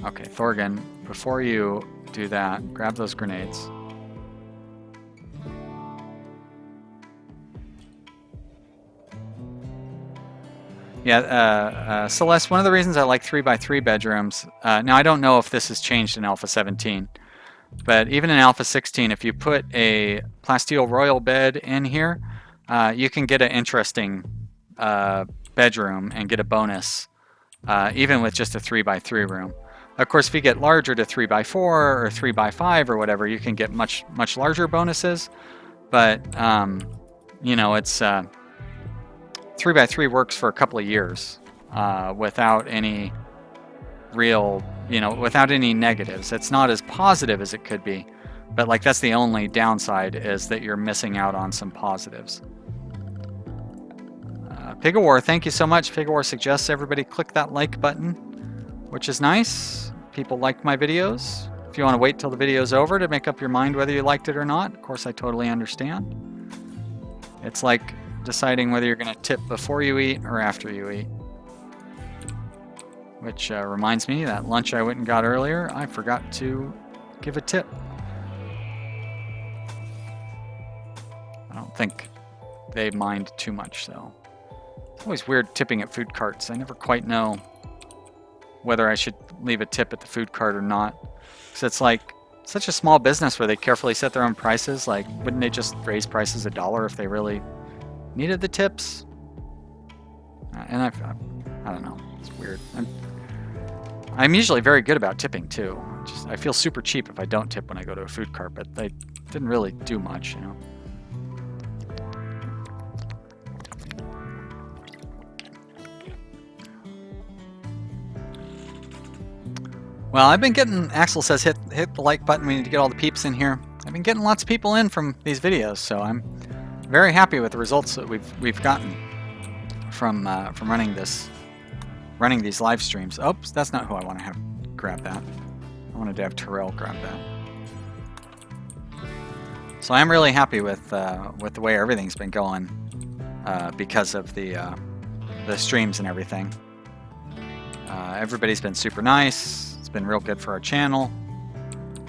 Okay, Thorgen, before you do that, grab those grenades. Yeah, Celeste, one of the reasons I like 3 by 3 bedrooms, now I don't know if this has changed in Alpha 17, but even in Alpha 16, if you put a Plasteel Royal bed in here, you can get an interesting bedroom and get a bonus, even with just a 3 by 3 room. Of course, if you get larger to 3 by 4 or 3 by 5 or whatever, you can get much larger bonuses, but it's 3 by 3 works for a couple of years without any real, without any negatives. It's not as positive as it could be, but like that's the only downside, is that you're missing out on some positives. Pig of War, thank you so much. Pig of War suggests everybody click that like button, which is nice. People like my videos. If you want to wait till the video's over to make up your mind whether you liked it or not, of course I totally understand. It's like deciding whether you're going to tip before you eat or after you eat. Which reminds me, that lunch I went and got earlier, I forgot to give a tip. I don't think they mind too much, though. It's always weird tipping at food carts. I never quite know whether I should leave a tip at the food cart or not. Because it's like such a small business where they carefully set their own prices. Like, wouldn't they just raise prices $1 if they really needed the tips? And I don't know. It's weird. I'm usually very good about tipping too. I feel super cheap if I don't tip when I go to a food cart, but they didn't really do much, you know. Well, I've been getting, Axel says hit the like button. We need to get all the peeps in here. I've been getting lots of people in from these videos, so I'm very happy with the results that we've gotten from running these live streams. Oops, that's not who I want to have grab that. I wanted to have Terrell grab that. So I'm really happy with the way everything's been going because of the streams and everything. Everybody's been super nice. It's been real good for our channel.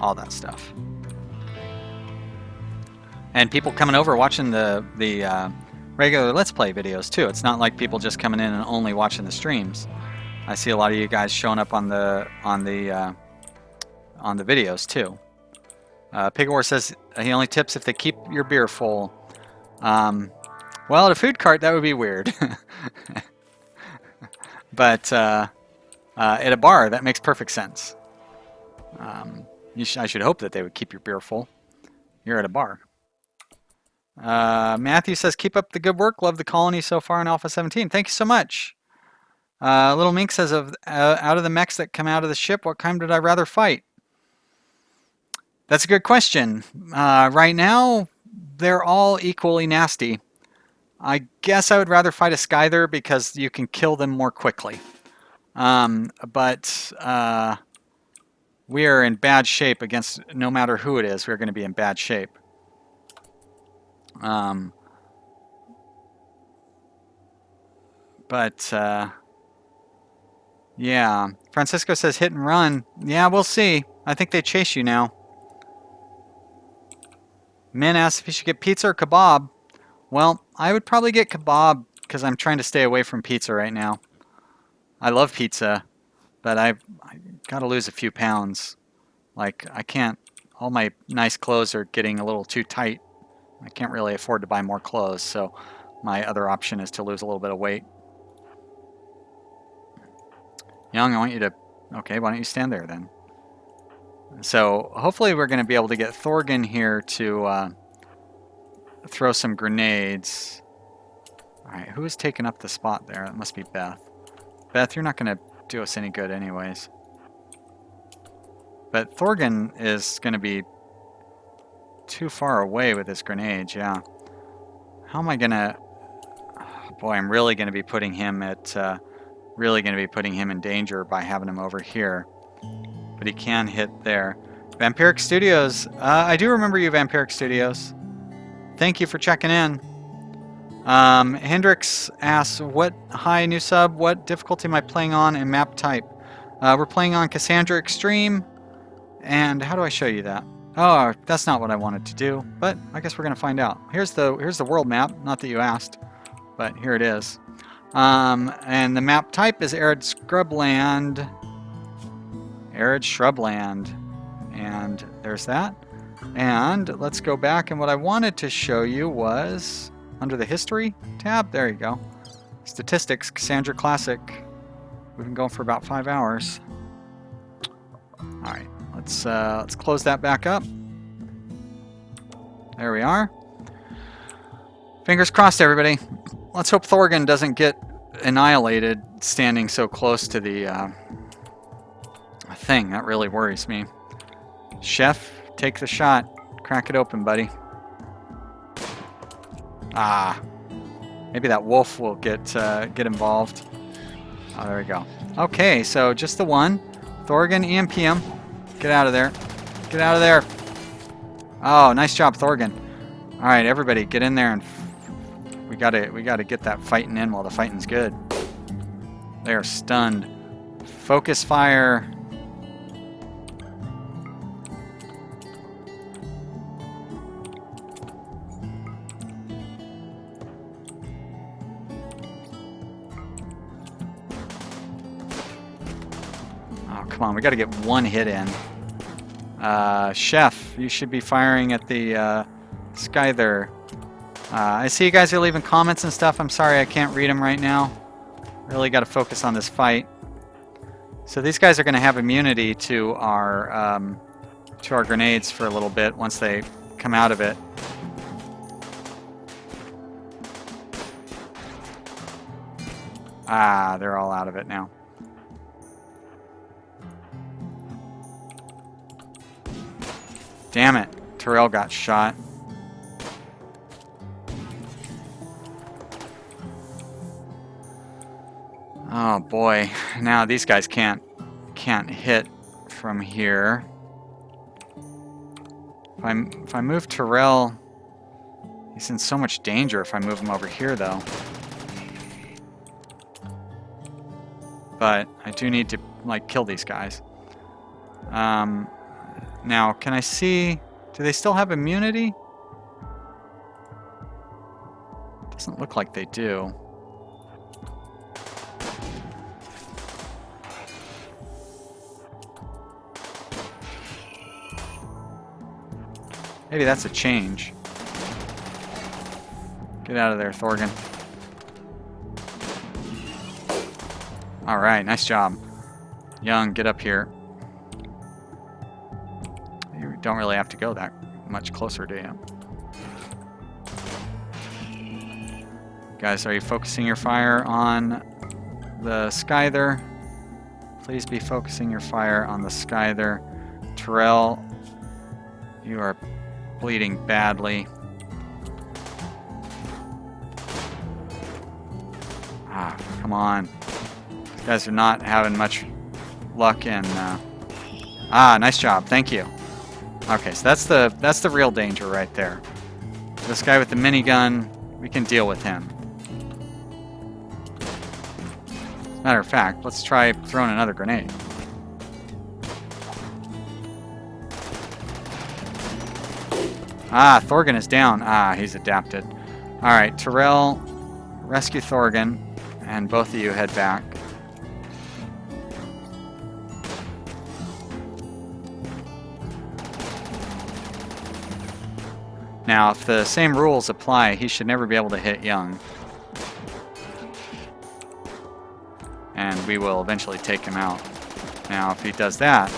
All that stuff. And people coming over watching the regular Let's Play videos too. It's not like people just coming in and only watching the streams. I see a lot of you guys showing up on the videos too. Pigawar says he only tips if they keep your beer full. Well, at a food cart that would be weird. But at a bar that makes perfect sense. I should hope that they would keep your beer full. You're at a bar. Matthew says, keep up the good work. Love the colony so far in Alpha 17. Thank you so much. Little Mink says, out of the mechs that come out of the ship, what kind would I rather fight? That's a good question. Right now, they're all equally nasty. I guess I would rather fight a Scyther because you can kill them more quickly. But we are in bad shape against, no matter who it is, we're going to be in bad shape. Yeah, Francisco says hit and run. Yeah, we'll see. I think they chase you now. Min asks if you should get pizza or kebab. Well, I would probably get kebab because I'm trying to stay away from pizza right now. I love pizza, but I got to lose a few pounds. Like, I can't, all my nice clothes are getting a little too tight. I can't really afford to buy more clothes, so my other option is to lose a little bit of weight. Young, I want you to... Okay, why don't you stand there then? So hopefully we're going to be able to get Thorgan here to throw some grenades. Alright, who is taking up the spot there? It must be Beth. Beth, you're not going to do us any good anyways. But Thorgan is going to be too far away with his grenades, yeah. How am I going to... Boy, I'm really going to be putting him at... really going to be putting him in danger by having him over here. But he can hit there. Vampiric Studios. I do remember you, Vampiric Studios. Thank you for checking in. Hendrix asks, hi, new sub, what difficulty am I playing on and map type? We're playing on Cassandra Extreme. And how do I show you that? Oh, that's not what I wanted to do. But I guess we're going to find out. Here's the world map. Not that you asked. But here it is. And the map type is Arid Scrubland. Arid Shrubland. And there's that. And let's go back, and what I wanted to show you was under the History tab. There you go. Statistics, Cassandra Classic. We've been going for about 5 hours. Alright, let's close that back up. There we are. Fingers crossed, everybody. Let's hope Thorgan doesn't get annihilated standing so close to the thing. That really worries me. Chef, take the shot. Crack it open, buddy. Ah. Maybe that wolf will get involved. Oh, there we go. Okay, so just the one. Thorgan, EMPM. Get out of there. Get out of there. Oh, nice job, Thorgan. All right, everybody, get in there, and we gotta get that fighting in while the fighting's good. They are stunned. Focus fire. Oh, come on, we gotta get one hit in. Chef, you should be firing at the Skyther. I see you guys are leaving comments and stuff. I'm sorry I can't read them right now. Really got to focus on this fight. So these guys are going to have immunity to our grenades for a little bit once they come out of it. Ah, they're all out of it now. Damn it. Terrell got shot. Oh boy. Now these guys can't hit from here. If I move Terrell, he's in so much danger if I move him over here though. But I do need to like kill these guys. Now, can I see... Do they still have immunity? Doesn't look like they do. Maybe that's a change. Get out of there, Thorgan. Alright, nice job. Young, get up here. You don't really have to go that much closer, do you? Guys, are you focusing your fire on the Skyther? Please be focusing your fire on the Skyther. Terrell, you are bleeding badly. Ah, come on. These guys are not having much luck in... Ah, nice job. Thank you. Okay, so that's the real danger right there. This guy with the minigun, we can deal with him. As a matter of fact, let's try throwing another grenade. Ah, Thorgan is down. Ah, he's adapted. Alright, Terrell, rescue Thorgan, and both of you head back. Now, if the same rules apply, he should never be able to hit Young. And we will eventually take him out. Now, if he does that,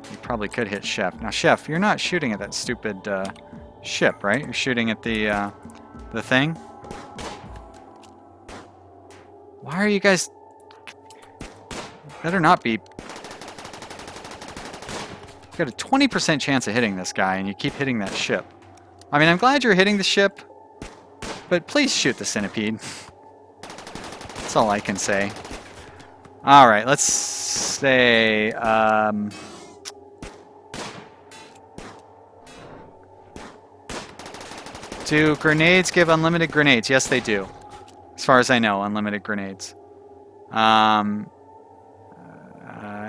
he probably could hit Chef. Now, Chef, you're not shooting at that stupid ship, right? You're shooting at the thing? Why are you guys... Better not be... You've got a 20% chance of hitting this guy, and you keep hitting that ship. I mean, I'm glad you're hitting the ship, but please shoot the centipede. That's all I can say. Alright, let's say... do grenades give unlimited grenades? Yes, they do. As far as I know, unlimited grenades.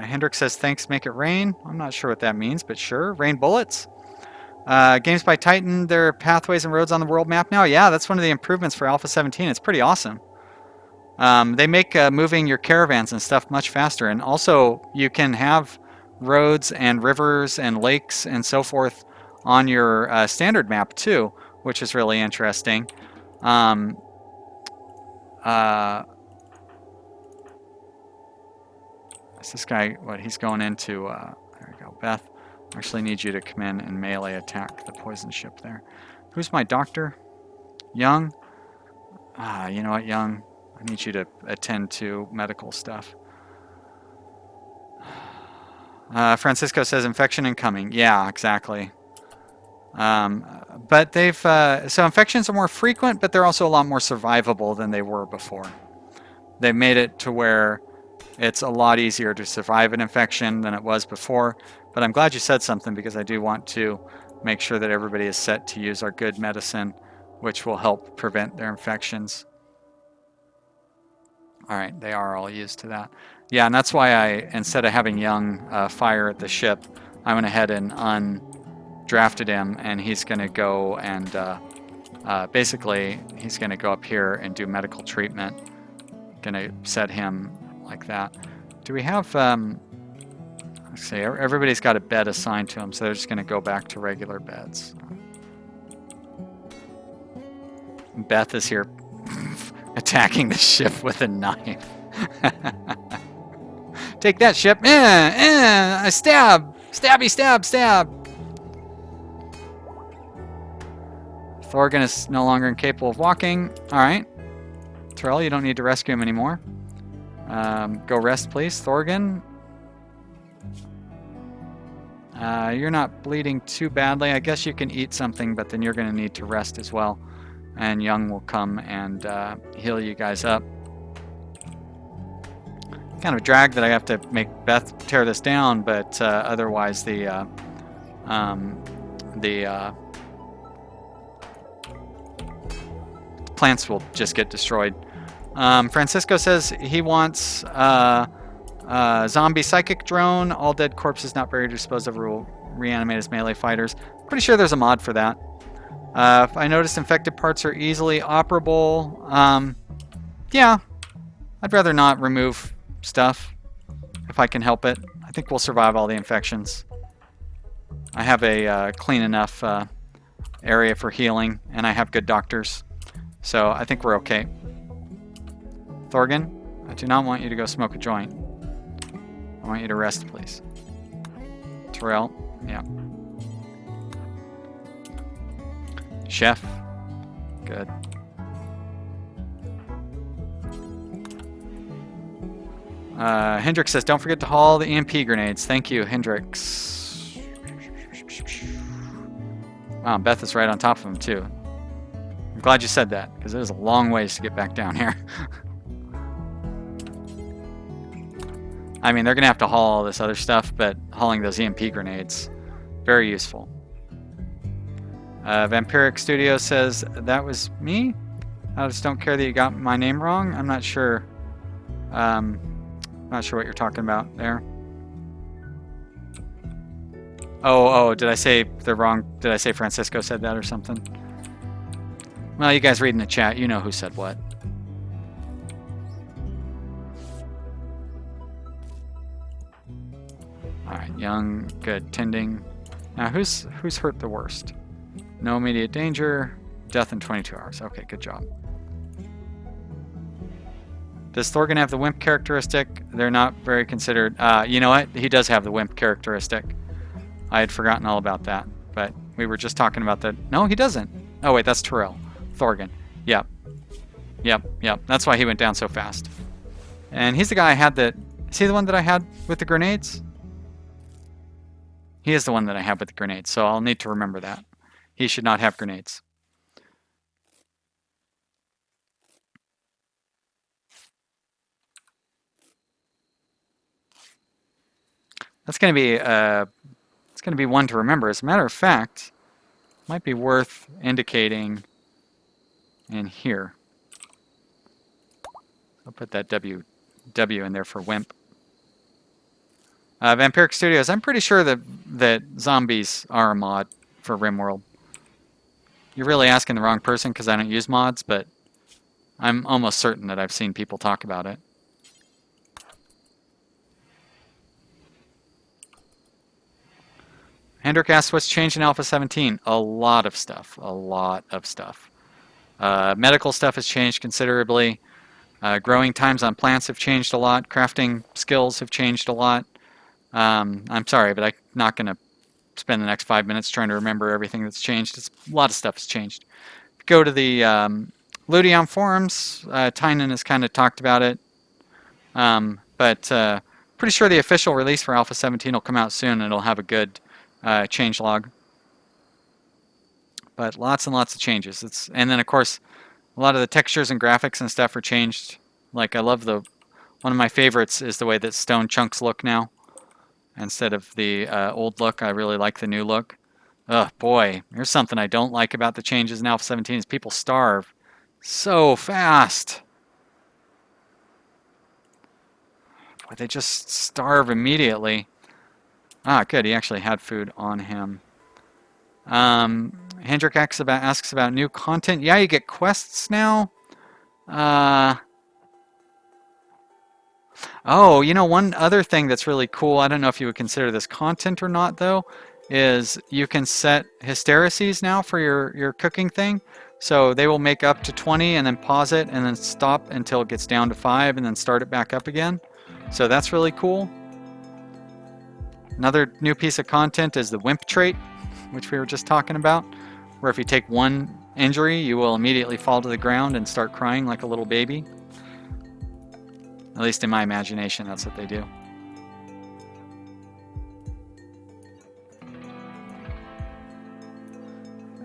Hendrik says, thanks, make it rain. I'm not sure what that means, but sure. Rain bullets. Games by Titan, there are pathways and roads on the world map now. Yeah, that's one of the improvements for Alpha 17. It's pretty awesome. They make moving your caravans and stuff much faster. And also, you can have roads and rivers and lakes and so forth on your standard map too, which is really interesting. Is this guy, what, he's going into... there we go, Beth. I actually need you to come in and melee attack the poison ship there. Who's my doctor? Young? Ah, you know what, Young? I need you to attend to medical stuff. Francisco says infection incoming. Yeah, exactly. But they've... so infections are more frequent, but they're also a lot more survivable than they were before. They've made it to where it's a lot easier to survive an infection than it was before. But I'm glad you said something, because I do want to make sure that everybody is set to use our good medicine, which will help prevent their infections. All right, they are all used to that. Yeah, and that's why I, instead of having Young fire at the ship, I went ahead and undrafted him, and he's going to go and basically he's going to go up here and do medical treatment. Going to set him like that. Do we have... Let's see, everybody's got a bed assigned to them, so they're just going to go back to regular beds. Beth is here attacking the ship with a knife. Take that, ship. I stab. Stabby, stab, stab. Thorgan is no longer incapable of walking. All right. Terrell, you don't need to rescue him anymore. Go rest, please. Thorgan. You're not bleeding too badly. I guess you can eat something, but then you're going to need to rest as well. And Young will come and heal you guys up. Kind of a drag that I have to make Beth tear this down, but otherwise the plants will just get destroyed. Francisco says he wants zombie psychic drone. All dead corpses not buried or disposed of will reanimate as melee fighters. Pretty sure there's a mod for that. I noticed infected parts are easily operable. Yeah, I'd rather not remove stuff if I can help it. I think we'll survive all the infections. I have a clean enough area for healing, and I have good doctors, so I think we're okay. Thorgan, I do not want you to go smoke a joint. I want you to rest, please. Terrell, yeah. Chef, good. Hendrix says, don't forget to haul the EMP grenades. Thank you, Hendrix. Wow, Beth is right on top of him, too. I'm glad you said that, because it is a long ways to get back down here. I mean, they're going to have to haul all this other stuff, but hauling those EMP grenades, very useful. Vampiric Studio says, that was me? I just don't care that you got my name wrong. I'm not sure. Not sure what you're talking about there. Oh, did I say the wrong? Did I say Francisco said that or something? Well, you guys read in the chat. You know who said what. All right, Young, good, tending. Now, who's hurt the worst? No immediate danger. Death in 22 hours. Okay, good job. Does Thorgan have the wimp characteristic? They're not very considered. You know what? He does have the wimp characteristic. I had forgotten all about that, but we were just talking about that. No, he doesn't. Oh, wait, that's Terrell. Thorgan. Yep. That's why he went down so fast. And he's the guy I had that... See the one that I had with the grenades? He is the one that I have with the grenades, so I'll need to remember that. He should not have grenades. That's going to be it's going to be one to remember. As a matter of fact, might be worth indicating in here. I'll put that W in there for wimp. Vampiric Studios. I'm pretty sure that zombies are a mod for Rimworld. You're really asking the wrong person because I don't use mods, but I'm almost certain that I've seen people talk about it. Hendrik asks, what's changed in Alpha 17? A lot of stuff. A lot of stuff. Medical stuff has changed considerably. Growing times on plants have changed a lot. Crafting skills have changed a lot. I'm sorry, but I'm not going to spend the next 5 minutes trying to remember everything that's changed. A lot of stuff has changed. Go to the Ludion forums. Tynan has kind of talked about it. But pretty sure the official release for Alpha 17 will come out soon, and it'll have a good change log. But lots and lots of changes. And then, of course, a lot of the textures and graphics and stuff are changed. Like, I love one of my favorites is the way that stone chunks look now. Instead of the old look, I really like the new look. Oh boy, here's something I don't like about the changes in Alpha 17 is people starve so fast. Boy, they just starve immediately. Ah, good, he actually had food on him. Hendrik asks about new content. Yeah, you get quests now. Oh, you know, one other thing that's really cool, I don't know if you would consider this content or not though, is you can set hystereses now for your cooking thing. So they will make up to 20 and then pause it and then stop until it gets down to 5 and then start it back up again. So that's really cool. Another new piece of content is the wimp trait, which we were just talking about, where if you take one injury, you will immediately fall to the ground and start crying like a little baby. At least in my imagination, that's what they do.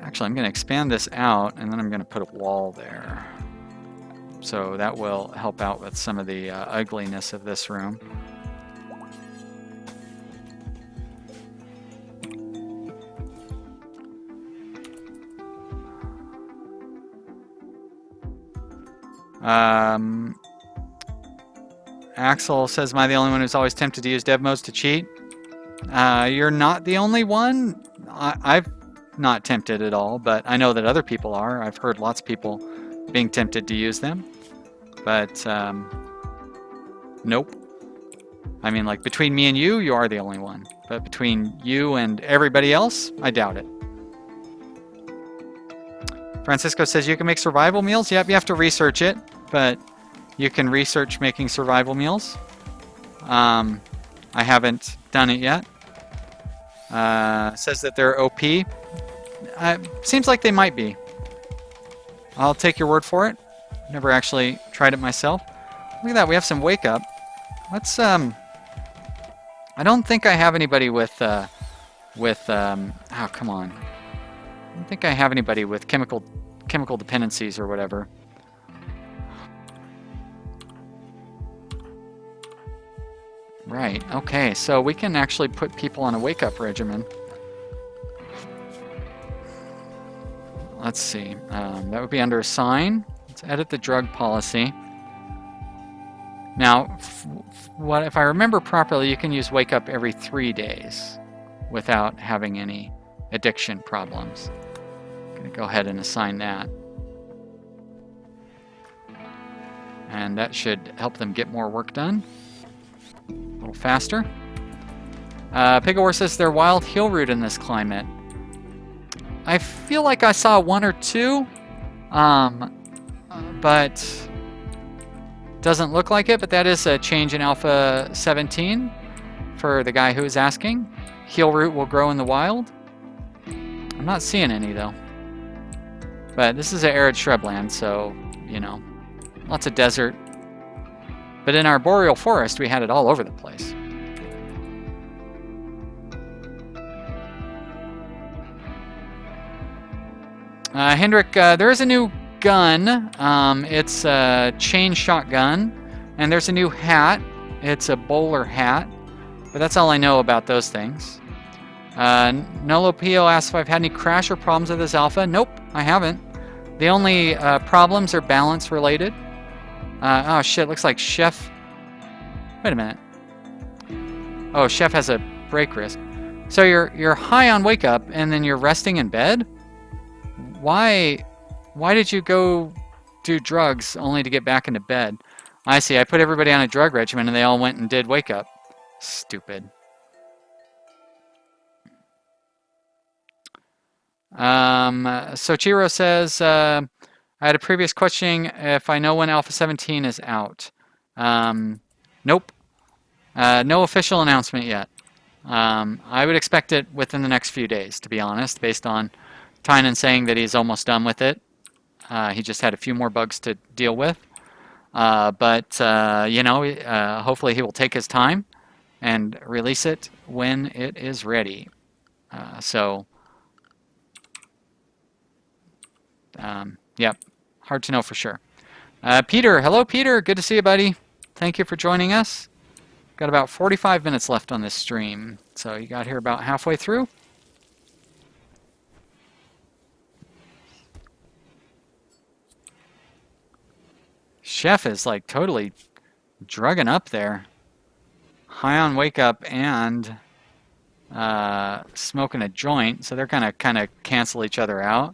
Actually, I'm going to expand this out, and then I'm going to put a wall there. So that will help out with some of the ugliness of this room. Axel says, am I the only one who's always tempted to use dev modes to cheat? You're not the only one. I've not tempted at all, but I know that other people are. I've heard lots of people being tempted to use them. But, nope. I mean, like, between me and you are the only one. But between you and everybody else, I doubt it. Francisco says you can make survival meals. Yep, you have to research it, but you can research making survival meals. I haven't done it yet. Says that they're OP. Seems like they might be. I'll take your word for it. Never actually tried it myself. Look at that, we have some wake up. Let's I don't think I have anybody with oh, come on. I don't think I have anybody with chemical dependencies or whatever. Right, okay, so we can actually put people on a wake-up regimen. Let's see, that would be under assign. Let's edit the drug policy. Now, if I remember properly, you can use wake-up every 3 days without having any addiction problems. I'm going to go ahead and assign that. And that should help them get more work done. A little faster. Pigawar says they're wild heal root in this climate. I feel like I saw 1 or 2, but doesn't look like it. But that is a change in Alpha 17 for the guy who is asking. Heal root will grow in the wild. I'm not seeing any though. But this is an arid shrubland, so you know, lots of desert. But in our boreal forest, we had it all over the place. Hendrik, there is a new gun. It's a chain shotgun. And there's a new hat. It's a bowler hat. But that's all I know about those things. Nolo Pio asks if I've had any crash or problems with this alpha. Nope, I haven't. The only problems are balance related. Oh shit, looks like Chef... Wait a minute. Oh, Chef has a break risk. So you're high on wake up and then you're resting in bed? Why did you go do drugs only to get back into bed? I see, I put everybody on a drug regimen and they all went and did wake up. Stupid. Soichiro says, I had a previous question if I know when Alpha 17 is out. Nope. No official announcement yet. I would expect it within the next few days, to be honest, based on Tynan saying that he's almost done with it. He just had a few more bugs to deal with. But you know, hopefully he will take his time and release it when it is ready. Yep, hard to know for sure. Peter, hello Peter, good to see you, buddy. Thank you for joining us. Got about 45 minutes left on this stream, so you got here about halfway through. Chef is like totally drugging up there. High on wake up and smoking a joint, so they're gonna kind of cancel each other out.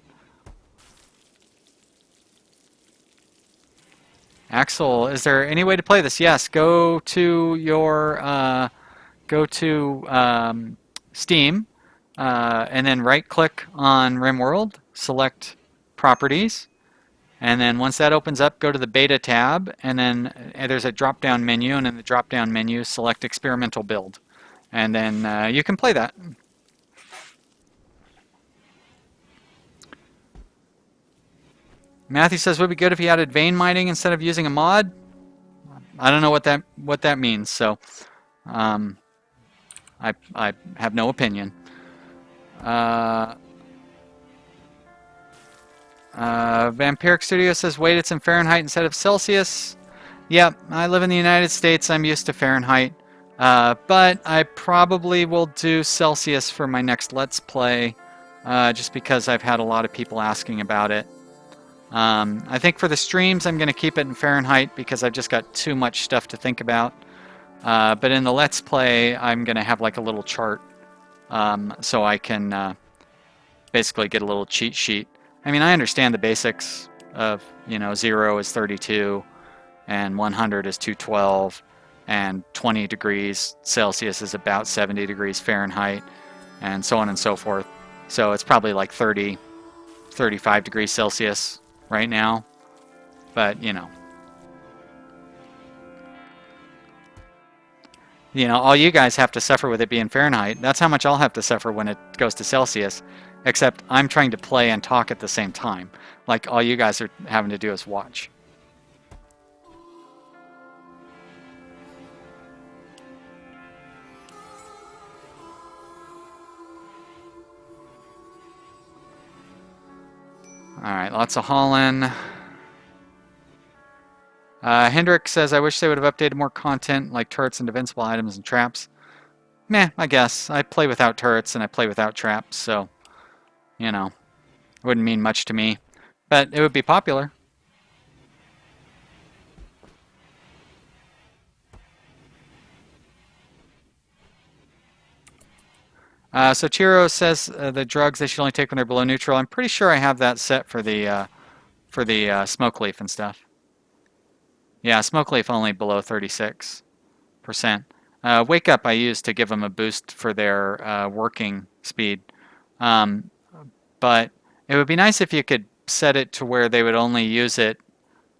Axel, is there any way to play this? Yes, go to your go to Steam, and then right-click on Rimworld, select Properties, and then once that opens up, go to the Beta tab, and then there's a drop-down menu, and in the drop-down menu, select Experimental Build, and then you can play that. Matthew says, would it be good if you added vein mining instead of using a mod? I don't know what that means, so I have no opinion. Vampiric Studio says, wait, it's in Fahrenheit instead of Celsius. Yep, I live in the United States. I'm used to Fahrenheit. But I probably will do Celsius for my next Let's Play, just because I've had a lot of people asking about it. I think for the streams, I'm going to keep it in Fahrenheit because I've just got too much stuff to think about. But in the Let's Play, I'm going to have like a little chart, so I can basically get a little cheat sheet. I mean, I understand the basics of, 0 is 32, and 100 is 212, and 20 degrees Celsius is about 70 degrees Fahrenheit, and so on and so forth. So it's probably like 30, 35 degrees Celsius right now, but all you guys have to suffer with it being Fahrenheit. That's how much I'll have to suffer when it goes to Celsius, except I'm trying to play and talk at the same time. Like, all you guys are having to do is watch. Alright, lots of hauling. Hendrick says, I wish they would have updated more content like turrets and defensible items and traps. Meh, I guess. I play without turrets and I play without traps, so, it wouldn't mean much to me. But it would be popular. So Chiro says the drugs they should only take when they're below neutral. I'm pretty sure I have that set for the smoke leaf and stuff. Yeah, smoke leaf only below 36%. Wake up I use to give them a boost for their working speed. But it would be nice if you could set it to where they would only use it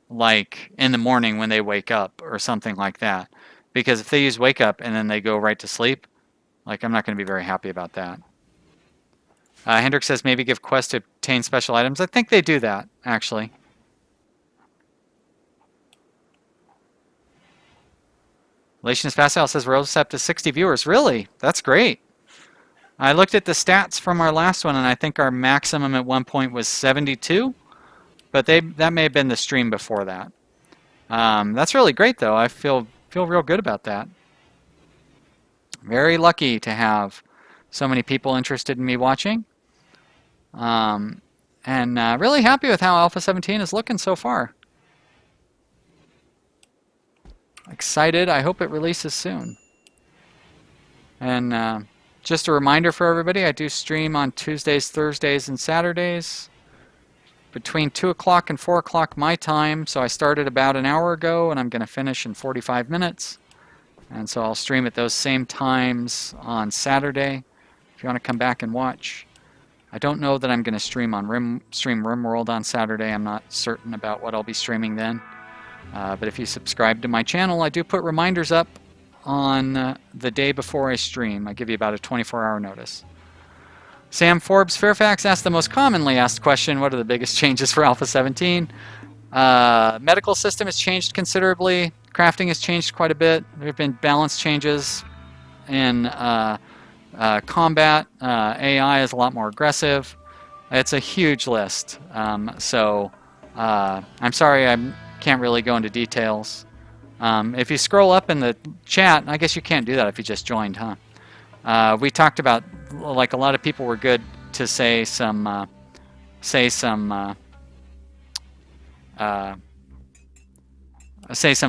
like in the morning when they wake up or something like that. Because if they use wake up and then they go right to sleep, like, I'm not going to be very happy about that. Hendrick says maybe give quests to obtain special items. I think they do that, actually. Relationist Facile says we're almost up to 60 viewers. Really? That's great. I looked at the stats from our last one, and I think our maximum at one point was 72. But that may have been the stream before that. That's really great, though. I feel real good about that. Very lucky to have so many people interested in me watching. And really happy with how Alpha 17 is looking so far. Excited. I hope it releases soon. And just a reminder for everybody, I do stream on Tuesdays, Thursdays, and Saturdays between 2 o'clock and 4 o'clock my time. So I started about an hour ago, and I'm going to finish in 45 minutes. And so I'll stream at those same times on Saturday if you want to come back and watch. I don't know that I'm going to stream on Rimworld on Saturday. I'm not certain about what I'll be streaming then. But if you subscribe to my channel, I do put reminders up on the day before I stream. I give you about a 24-hour notice. Sam Forbes Fairfax asked the most commonly asked question, what are the biggest changes for Alpha 17? Medical system has changed considerably. Crafting has changed quite a bit. There have been balance changes in combat. AI is a lot more aggressive. It's a huge list. So I'm sorry I can't really go into details. If you scroll up in the chat, I guess you can't do that if you just joined, huh? We talked about, like, a lot of people were good to say some of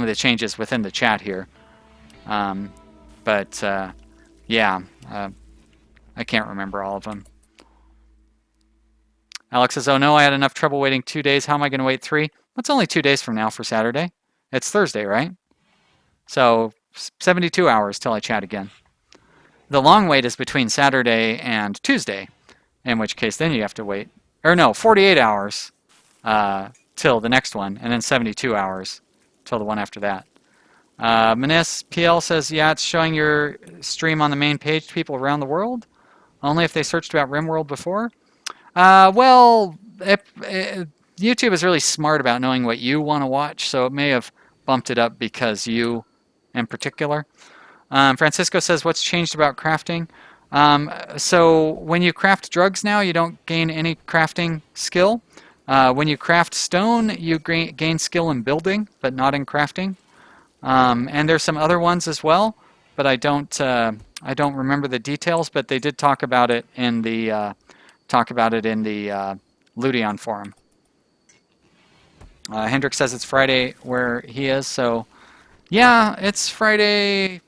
the changes within the chat here. Yeah, I can't remember all of them. Alex says, oh no, I had enough trouble waiting 2 days. How am I going to wait 3? It's only 2 days from now for Saturday. It's Thursday, right? So 72 hours till I chat again. The long wait is between Saturday and Tuesday, in which case then you have to wait. Or no, 48 hours till the next one, and then 72 hours till the one after that. Manis PL says, yeah, it's showing your stream on the main page to people around the world. Only if they searched about Rimworld before. Well, YouTube is really smart about knowing what you want to watch, so it may have bumped it up because you, in particular. Francisco says, what's changed about crafting? So when you craft drugs now, you don't gain any crafting skill. When you craft stone, you gain skill in building, but not in crafting. And there's some other ones as well, but I don't remember the details. But they did talk about it in the Ludion forum. Hendrik says it's Friday where he is, so yeah, it's Friday.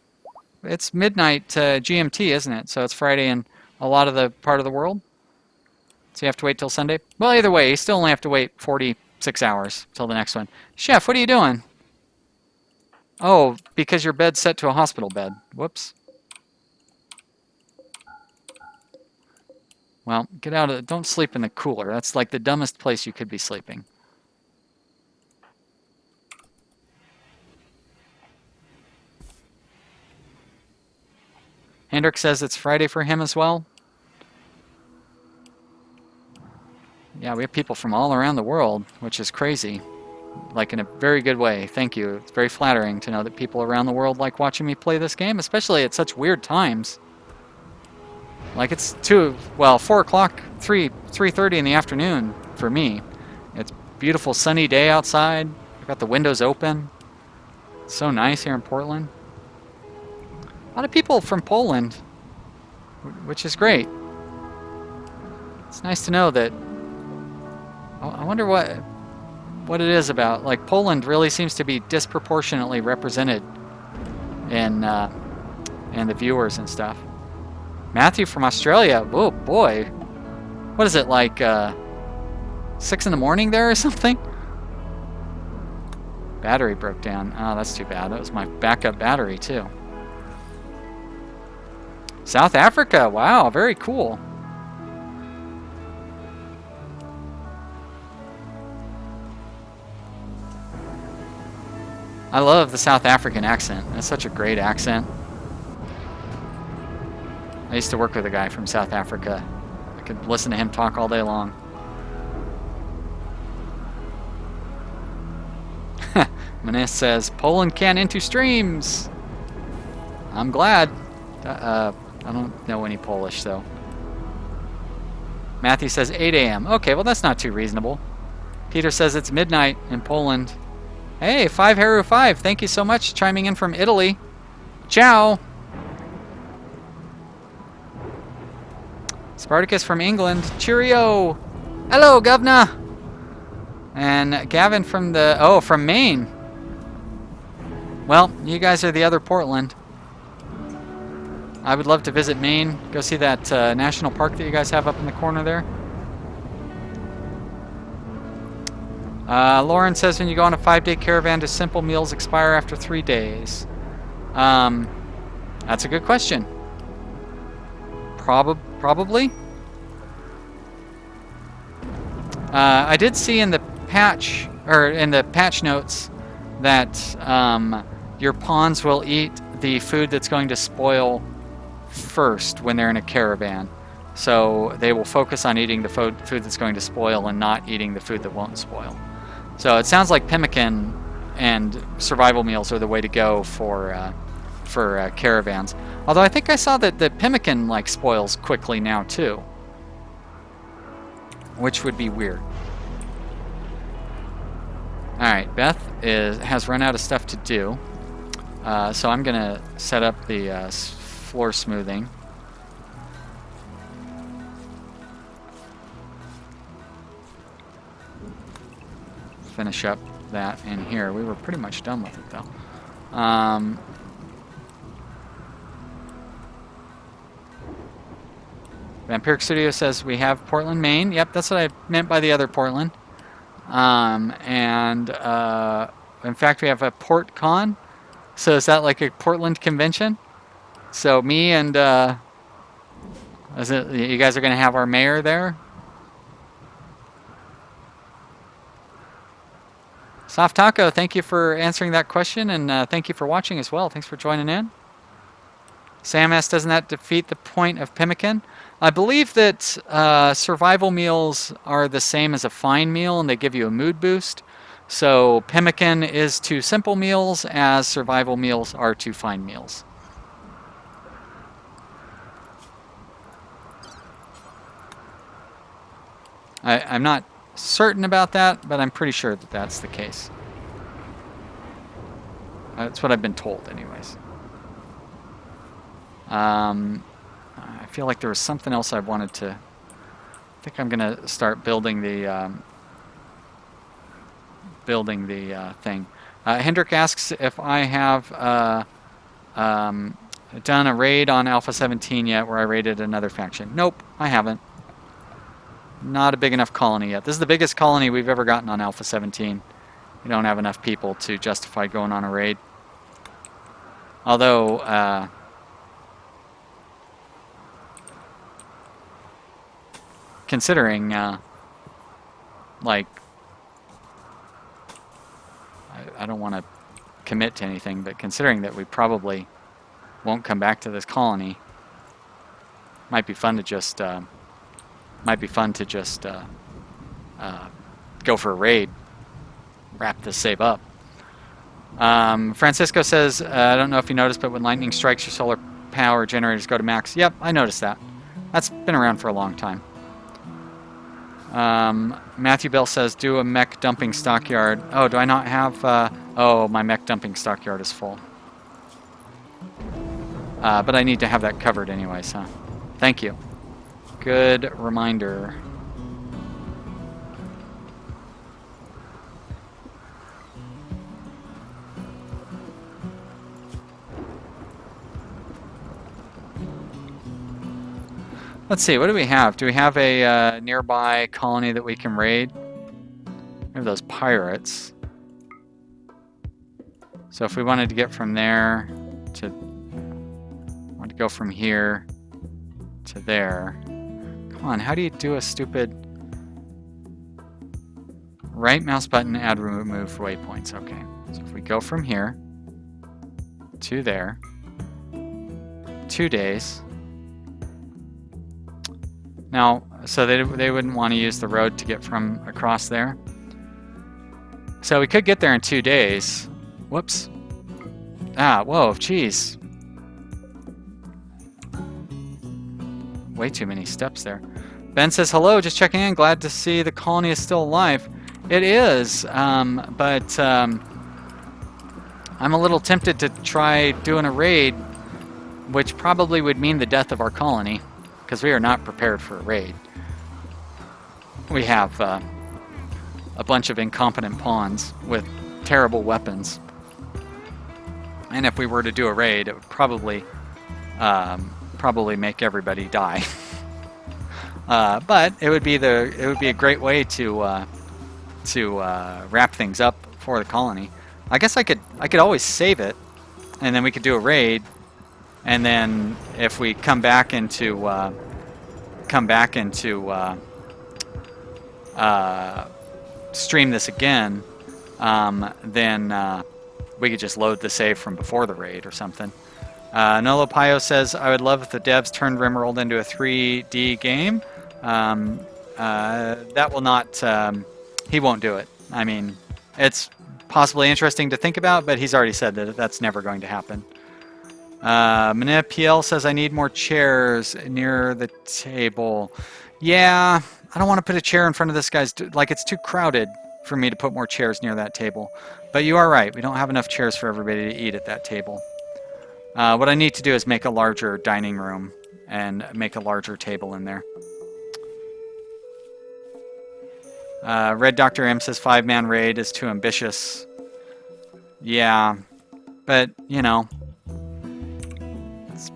It's midnight GMT, isn't it? So it's Friday in a lot of the part of the world. So you have to wait till Sunday. Well, either way, you still only have to wait 46 hours till the next one. Chef, what are you doing? Oh, because your bed's set to a hospital bed. Whoops. Well, get out of it. Don't sleep in the cooler. That's like the dumbest place you could be sleeping. Hendrik says it's Friday for him as well. Yeah, we have people from all around the world, which is crazy. Like in a very good way. Thank you. It's very flattering to know that people around the world like watching me play this game, especially at such weird times. Like it's 4 o'clock, 3:30 in the afternoon for me. It's a beautiful sunny day outside. I've got the windows open. It's so nice here in Portland. A lot of people from Poland, which is great. It's nice to know that. I wonder what it is about. Like Poland really seems to be disproportionately represented in the viewers and stuff. Matthew from Australia. Oh boy, what is it like? 6 in the morning there or something? Battery broke down. Oh, that's too bad. That was my backup battery too. South Africa, wow, very cool. I love the South African accent. That's such a great accent. I used to work with a guy from South Africa. I could listen to him talk all day long. Manis says, Poland can into streams. I'm glad. I don't know any Polish, though. Matthew says 8 a.m. Okay, well, that's not too reasonable. Peter says it's midnight in Poland. Hey, 5Heru5, thank you so much, chiming in from Italy. Ciao. Spartacus from England. Cheerio. Hello, governor. And Gavin from from Maine. Well, you guys are the other Portland. I would love to visit Maine. Go see that national park that you guys have up in the corner there. Lauren says when you go on a 5-day caravan, do simple meals expire after 3 days? That's a good question. Probably. I did see in the patch notes that your pawns will eat the food that's going to spoil first when they're in a caravan. So they will focus on eating the food that's going to spoil and not eating the food that won't spoil. So it sounds like pemmican and survival meals are the way to go for caravans. Although I think I saw that the pemmican spoils quickly now too, which would be weird. All right, Beth has run out of stuff to do, so I'm gonna set up the floor smoothing. Finish up that in here. We were pretty much done with it though. Vampiric Studio says we have Portland, Maine. Yep, that's what I meant by the other Portland. In fact, we have a Port Con. So is that like a Portland convention? So me and you guys are going to have our mayor there? Soft Taco, thank you for answering that question, and thank you for watching as well. Thanks for joining in. Sam asks, doesn't that defeat the point of pemmican? I believe that survival meals are the same as a fine meal, and they give you a mood boost. So pemmican is to simple meals as survival meals are to fine meals. I'm not certain about that, but I'm pretty sure that that's the case. That's what I've been told anyways. I feel like there was something else I wanted to... I think I'm going to start building the thing. Hendrik asks if I have done a raid on Alpha 17 yet where I raided another faction. Nope, I haven't. Not a big enough colony yet. This is the biggest colony we've ever gotten on Alpha 17. We don't have enough people to justify going on a raid. Although, considering, like, I don't want to commit to anything, but considering that we probably won't come back to this colony, might be fun to just, go for a raid, wrap this save up. Francisco says, I don't know if you noticed, but when lightning strikes, your solar power generators go to max. Yep, I noticed that. That's been around for a long time. Matthew Bell says, do a mech dumping stockyard. Oh, do I not have... oh, my mech dumping stockyard is full. But I need to have that covered anyways, huh? Thank you. Good reminder. Let's see, what do we have? Do we have a nearby colony that we can raid? We have those pirates. So if we wanted to get from there to... want to go from here to there. Come on, how do you do a stupid... Right mouse button, add remove waypoints. Okay, so if we go from here to there, 2 days... Now, so they wouldn't want to use the road to get from across there. So we could get there in 2 days. Whoops. Ah, whoa, jeez. Way too many steps there. Ben says, hello, just checking in. Glad to see the colony is still alive. It is, but I'm a little tempted to try doing a raid, which probably would mean the death of our colony. Because we are not prepared for a raid. We have a bunch of incompetent pawns with terrible weapons. And if we were to do a raid, it would probably make everybody die. But it would be a great way to wrap things up for the colony. I guess I could always save it, and then we could do a raid. And then if we come back into stream this again, then we could just load the save from before the raid or something. Nolo Pio says, I would love if the devs turned Rimworld into a 3D game. That will not... he won't do it. I mean, it's possibly interesting to think about, but he's already said that that's never going to happen. Manip says, I need more chairs near the table. Yeah, I don't want to put a chair in front of this guy's... Like, it's too crowded for me to put more chairs near that table. But you are right. We don't have enough chairs for everybody to eat at that table. What I need to do is make a larger dining room and make a larger table in there. Red Dr. M says 5-man raid is too ambitious. Yeah, but, you know...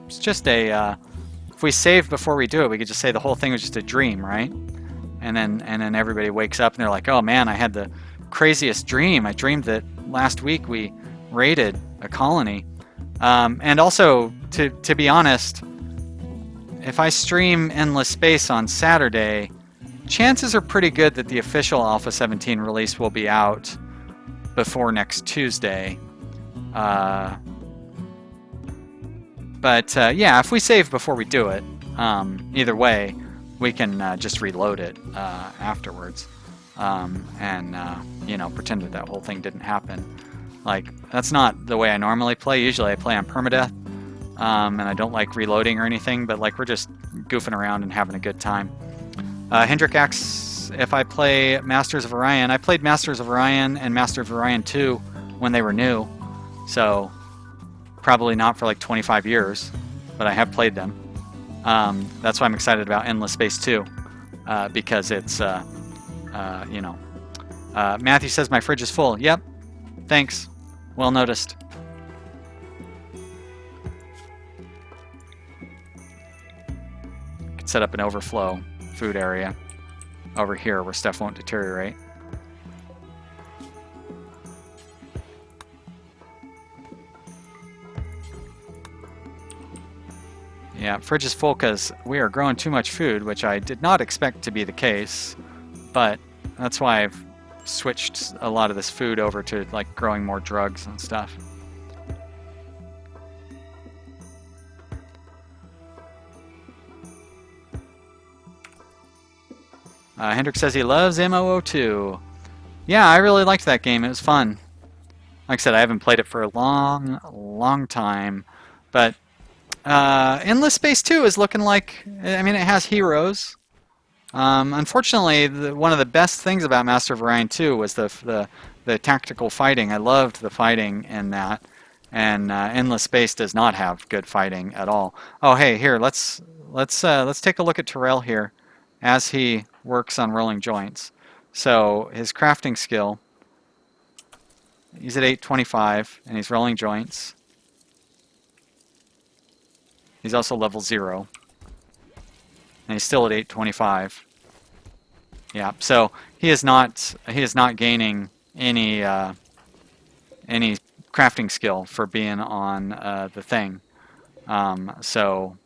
It's just a, if we save before we do it, we could just say the whole thing was just a dream, right? And then everybody wakes up and they're like, oh man, I had the craziest dream. I dreamed that last week we raided a colony. And also, to be honest, if I stream Endless Space on Saturday, chances are pretty good that the official Alpha 17 release will be out before next Tuesday. But yeah, if we save before we do it, either way, we can just reload it afterwards, and pretend that whole thing didn't happen. Like, that's not the way I normally play. Usually I play on permadeath, and I don't like reloading or anything, but like, we're just goofing around and having a good time. Hendrik asks if I play Masters of Orion. I played Masters of Orion and Masters of Orion 2 when they were new, so probably not for like 25 years, but I have played them. That's why I'm excited about Endless Space 2, because it's, Matthew says my fridge is full. Yep, thanks. Well noticed. Could set up an overflow food area over here where stuff won't deteriorate. Yeah, fridge is full because we are growing too much food, which I did not expect to be the case, but that's why I've switched a lot of this food over to like growing more drugs and stuff. Hendrik says he loves MOO2. Yeah, I really liked that game. It was fun. Like I said, I haven't played it for a long time, but Endless Space 2 is looking like, I mean, it has heroes. Unfortunately, one of the best things about Master of Orion 2 was the tactical fighting. I loved the fighting in that, and Endless Space does not have good fighting at all. Oh, hey, here, let's take a look at Terrell here as he works on rolling joints. So his crafting skill, he's at 825, and he's rolling joints. He's also level 0. And he's still at 825. Yeah, so he is not gaining any crafting skill for being on the thing. So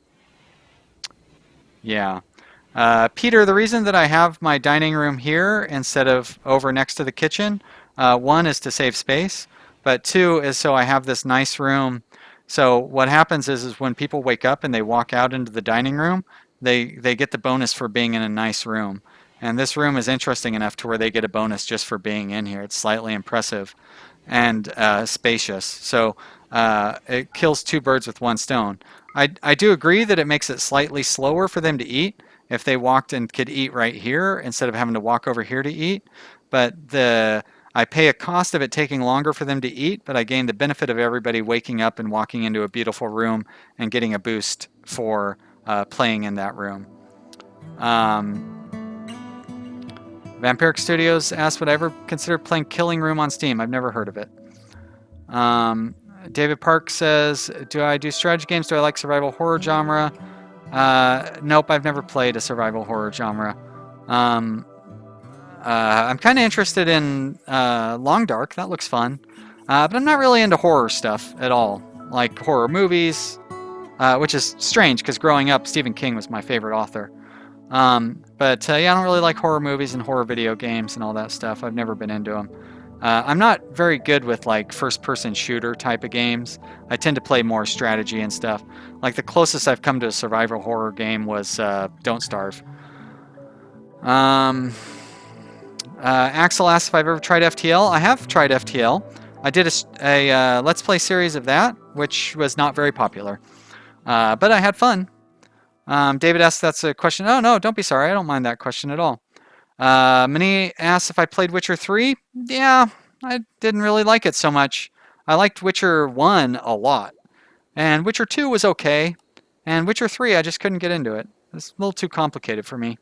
yeah. Peter, the reason that I have my dining room here instead of over next to the kitchen, one is to save space, but two is so I have this nice room. So what happens is when people wake up and they walk out into the dining room, they get the bonus for being in a nice room. And this room is interesting enough to where they get a bonus just for being in here. It's slightly impressive and spacious. So it kills two birds with one stone. I do agree that it makes it slightly slower for them to eat if they walked and could eat right here instead of having to walk over here to eat. But I pay a cost of it taking longer for them to eat, but I gain the benefit of everybody waking up and walking into a beautiful room and getting a boost for playing in that room. Vampiric Studios asked, would I ever consider playing Killing Room on Steam? I've never heard of it. David Park says, do I do strategy games? Do I like survival horror genre? Nope, I've never played a survival horror genre. I'm kind of interested in Long Dark. That looks fun. But I'm not really into horror stuff at all. Like horror movies, which is strange because growing up, Stephen King was my favorite author. But yeah, I don't really like horror movies and horror video games and all that stuff. I've never been into them. I'm not very good with like first-person shooter type of games. I tend to play more strategy and stuff. Like the closest I've come to a survival horror game was Don't Starve. Axel asked if I've ever tried FTL. I have tried FTL. I did a Let's Play series of that, which was not very popular. But I had fun. David asks, that's a question. Oh, no, don't be sorry. I don't mind that question at all. Mani asks if I played Witcher 3. Yeah, I didn't really like it so much. I liked Witcher 1 a lot. And Witcher 2 was okay. And Witcher 3, I just couldn't get into it. It's a little too complicated for me.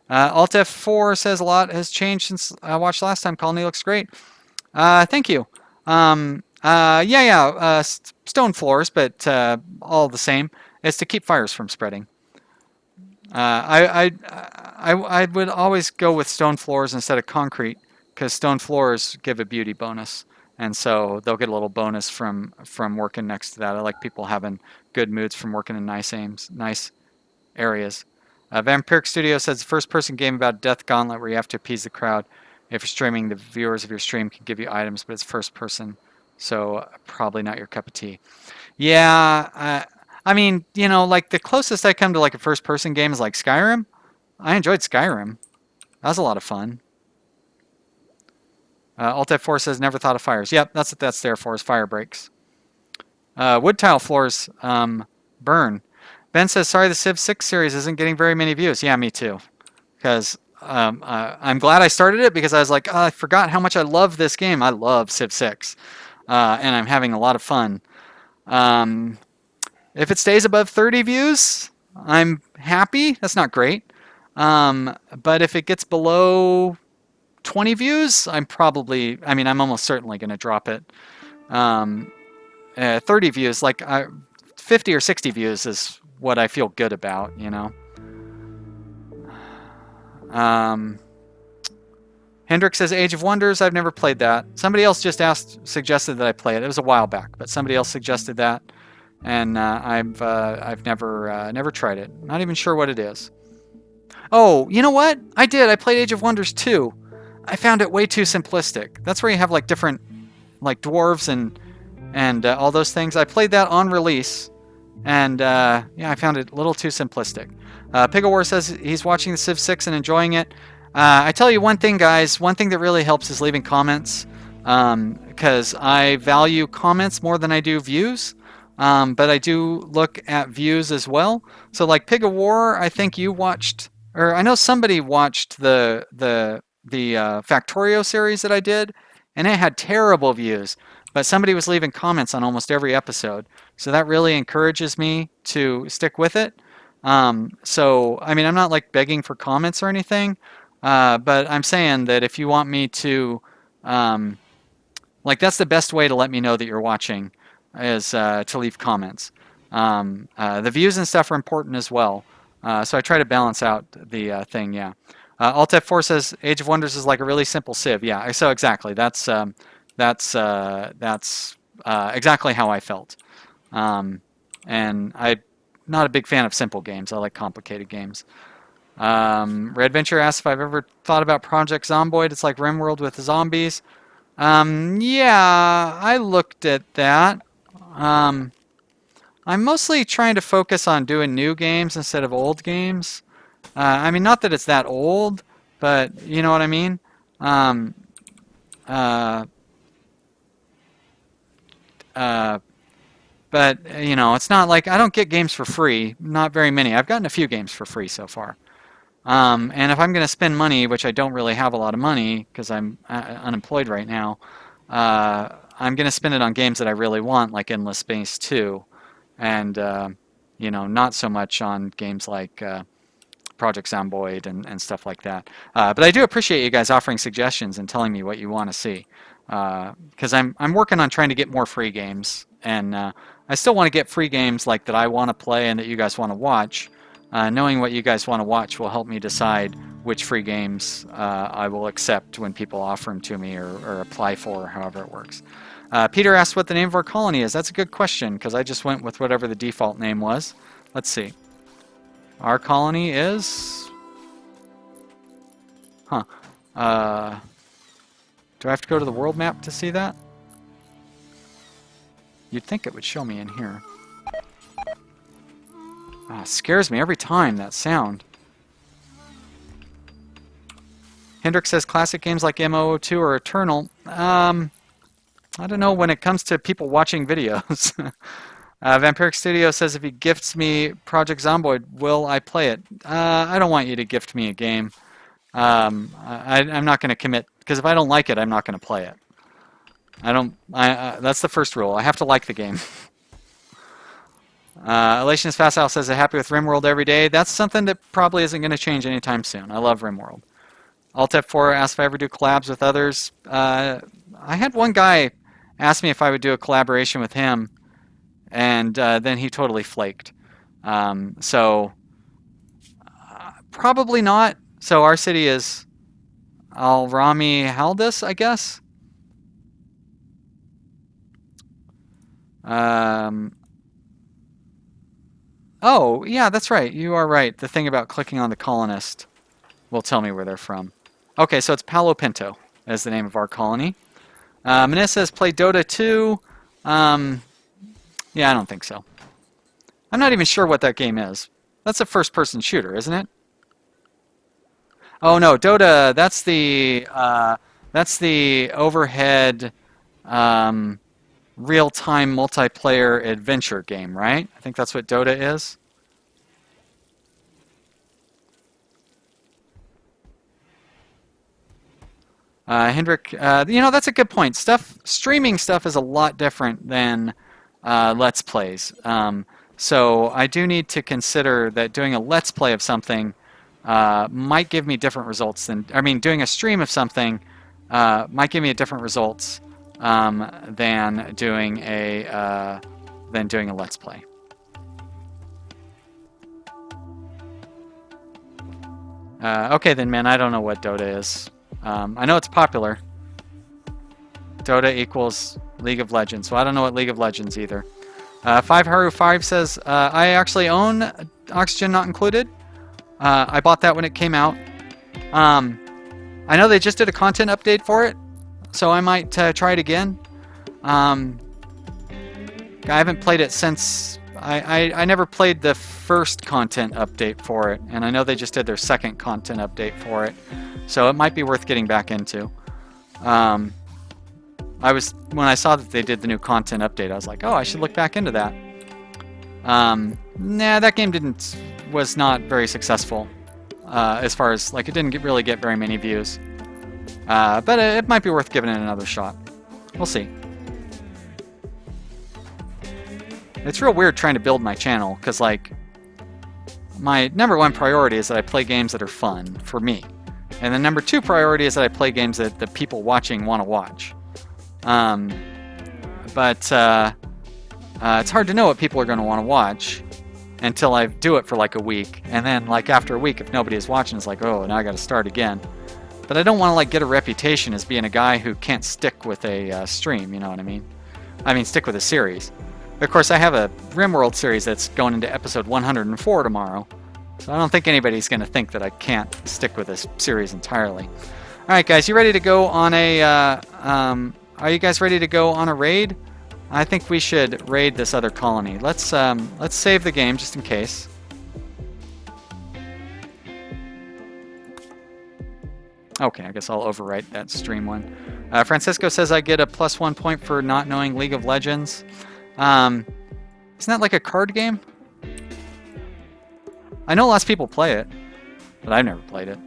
Alt F4 says a lot has changed since I watched last time. Colony looks great. Thank you. Stone floors, but all the same. It's to keep fires from spreading. I would always go with stone floors instead of concrete because stone floors give a beauty bonus, and so they'll get a little bonus from working next to that. I like people having good moods from working in nice areas. Vampiric Studio says first-person game about Death Gauntlet where you have to appease the crowd. If you're streaming, the viewers of your stream can give you items, but it's first-person, so probably not your cup of tea. Yeah, I mean, you know, like the closest I come to like a first-person game is like Skyrim. I enjoyed Skyrim. That was a lot of fun. Alt F4 says never thought of fires. Yep, that's what that's there for, is fire breaks. Wood tile floors burn. Ben says, sorry, the Civ 6 series isn't getting very many views. Yeah, me too. Because I'm glad I started it because I was like, oh, I forgot how much I love this game. I love Civ 6. And I'm having a lot of fun. If it stays above 30 views, I'm happy. That's not great. But if it gets below 20 views, I'm almost certainly going to drop it. 30 views, like 50 or 60 views is what I feel good about, you know. Hendrik says Age of Wonders. I've never played that. Somebody else just suggested that I play it. It was a while back, but somebody else suggested that, and I've never tried it. Not even sure what it is. Oh, you know what? I did. I played Age of Wonders 2. I found it way too simplistic. That's where you have like different, like dwarves and all those things. I played that on release, and yeah, I found it a little too simplistic. Pigawar says he's watching the Civ 6 and enjoying it. I tell you one thing, guys. One thing that really helps is leaving comments, because I value comments more than I do views. But I do look at views as well. So like Pig of War, I think you watched, or I know somebody watched the Factorio series that I did, and it had terrible views. But somebody was leaving comments on almost every episode, so that really encourages me to stick with it. So I mean, I'm not like begging for comments or anything, but I'm saying that if you want me to, like that's the best way to let me know that you're watching, is to leave comments. The views and stuff are important as well, so I try to balance out the thing. Yeah. Alt F4 says Age of Wonders is like a really simple Civ. Yeah. So exactly. That's exactly how I felt. And I'm not a big fan of simple games. I like complicated games. Red Venture asks if I've ever thought about Project Zomboid. It's like Rimworld with zombies. Yeah, I looked at that. I'm mostly trying to focus on doing new games instead of old games. I mean, not that it's that old, but you know what I mean? But, you know, it's not like I don't get games for free. Not very many. I've gotten a few games for free so far. And if I'm going to spend money, which I don't really have a lot of money because I'm unemployed right now, I'm going to spend it on games that I really want, like Endless Space 2. And, you know, not so much on games like Project Zomboid and stuff like that. But I do appreciate you guys offering suggestions and telling me what you want to see. Because I'm working on trying to get more free games. And I still want to get free games like that I want to play and that you guys want to watch. Knowing what you guys want to watch will help me decide which free games I will accept when people offer them to me or apply for, however it works. Peter asked what the name of our colony is. That's a good question, because I just went with whatever the default name was. Let's see. Our colony is... Huh. Do I have to go to the world map to see that? You'd think it would show me in here. It scares me every time, that sound. Hendrik says classic games like MO2 or Eternal. I don't know when it comes to people watching videos. Vampiric Studio says if he gifts me Project Zomboid, will I play it? I don't want you to gift me a game. I'm not going to commit, because if I don't like it, I'm not going to play it. That's the first rule. I have to like the game. Elationist Facile says they're happy with Rimworld every day. That's something that probably isn't going to change anytime soon. I love Rimworld. Alt F4 asked if I ever do collabs with others. I had one guy ask me if I would do a collaboration with him, and then he totally flaked. So probably not. So our city is Alrami Haldus, I guess. Oh, yeah, that's right. You are right. The thing about clicking on the colonist will tell me where they're from. Okay, so it's Palo Pinto is the name of our colony. Manissa says play Dota 2. Yeah, I don't think so. I'm not even sure what that game is. That's a first-person shooter, isn't it? Oh no, Dota. That's the overhead real-time multiplayer adventure game, right? I think that's what Dota is. Hendrik, that's a good point. Streaming stuff is a lot different than Let's Plays. So I do need to consider that doing a Let's Play of something might give me different results doing a stream of something might give me a different results than doing a Let's Play. Okay then, man. I don't know what Dota is. I know it's popular. Dota equals League of Legends, so I don't know what League of Legends either. 5Haru5 says, I actually own Oxygen Not Included. I bought that when it came out. I know they just did a content update for it, so I might try it again. I haven't played it since... I never played the first content update for it, and I know they just did their second content update for it, so it might be worth getting back into. When I saw that they did the new content update, I was like, oh, I should look back into that. Nah, that game was not very successful, as far as, like, it didn't really get very many views. But it might be worth giving it another shot. We'll see. It's real weird trying to build my channel, because, like, my number one priority is that I play games that are fun for me. And the number two priority is that I play games that the people watching want to watch. But it's hard to know what people are going to want to watch until I do it for like a week. And then, like, after a week, if nobody is watching, it's like, oh, now I got to start again. But I don't want to, like, get a reputation as being a guy who can't stick with a stream, you know what I mean? I mean, stick with a series. Of course, I have a Rimworld series that's going into episode 104 tomorrow, so I don't think anybody's going to think that I can't stick with this series entirely. All right, guys, you ready to go on a... are you guys ready to go on a raid? I think we should raid this other colony. Let's save the game just in case. Okay, I guess I'll overwrite that stream one. Francisco says I get a +1 point for not knowing League of Legends. Isn't that like a card game? I know lots of people play it, but I've never played it.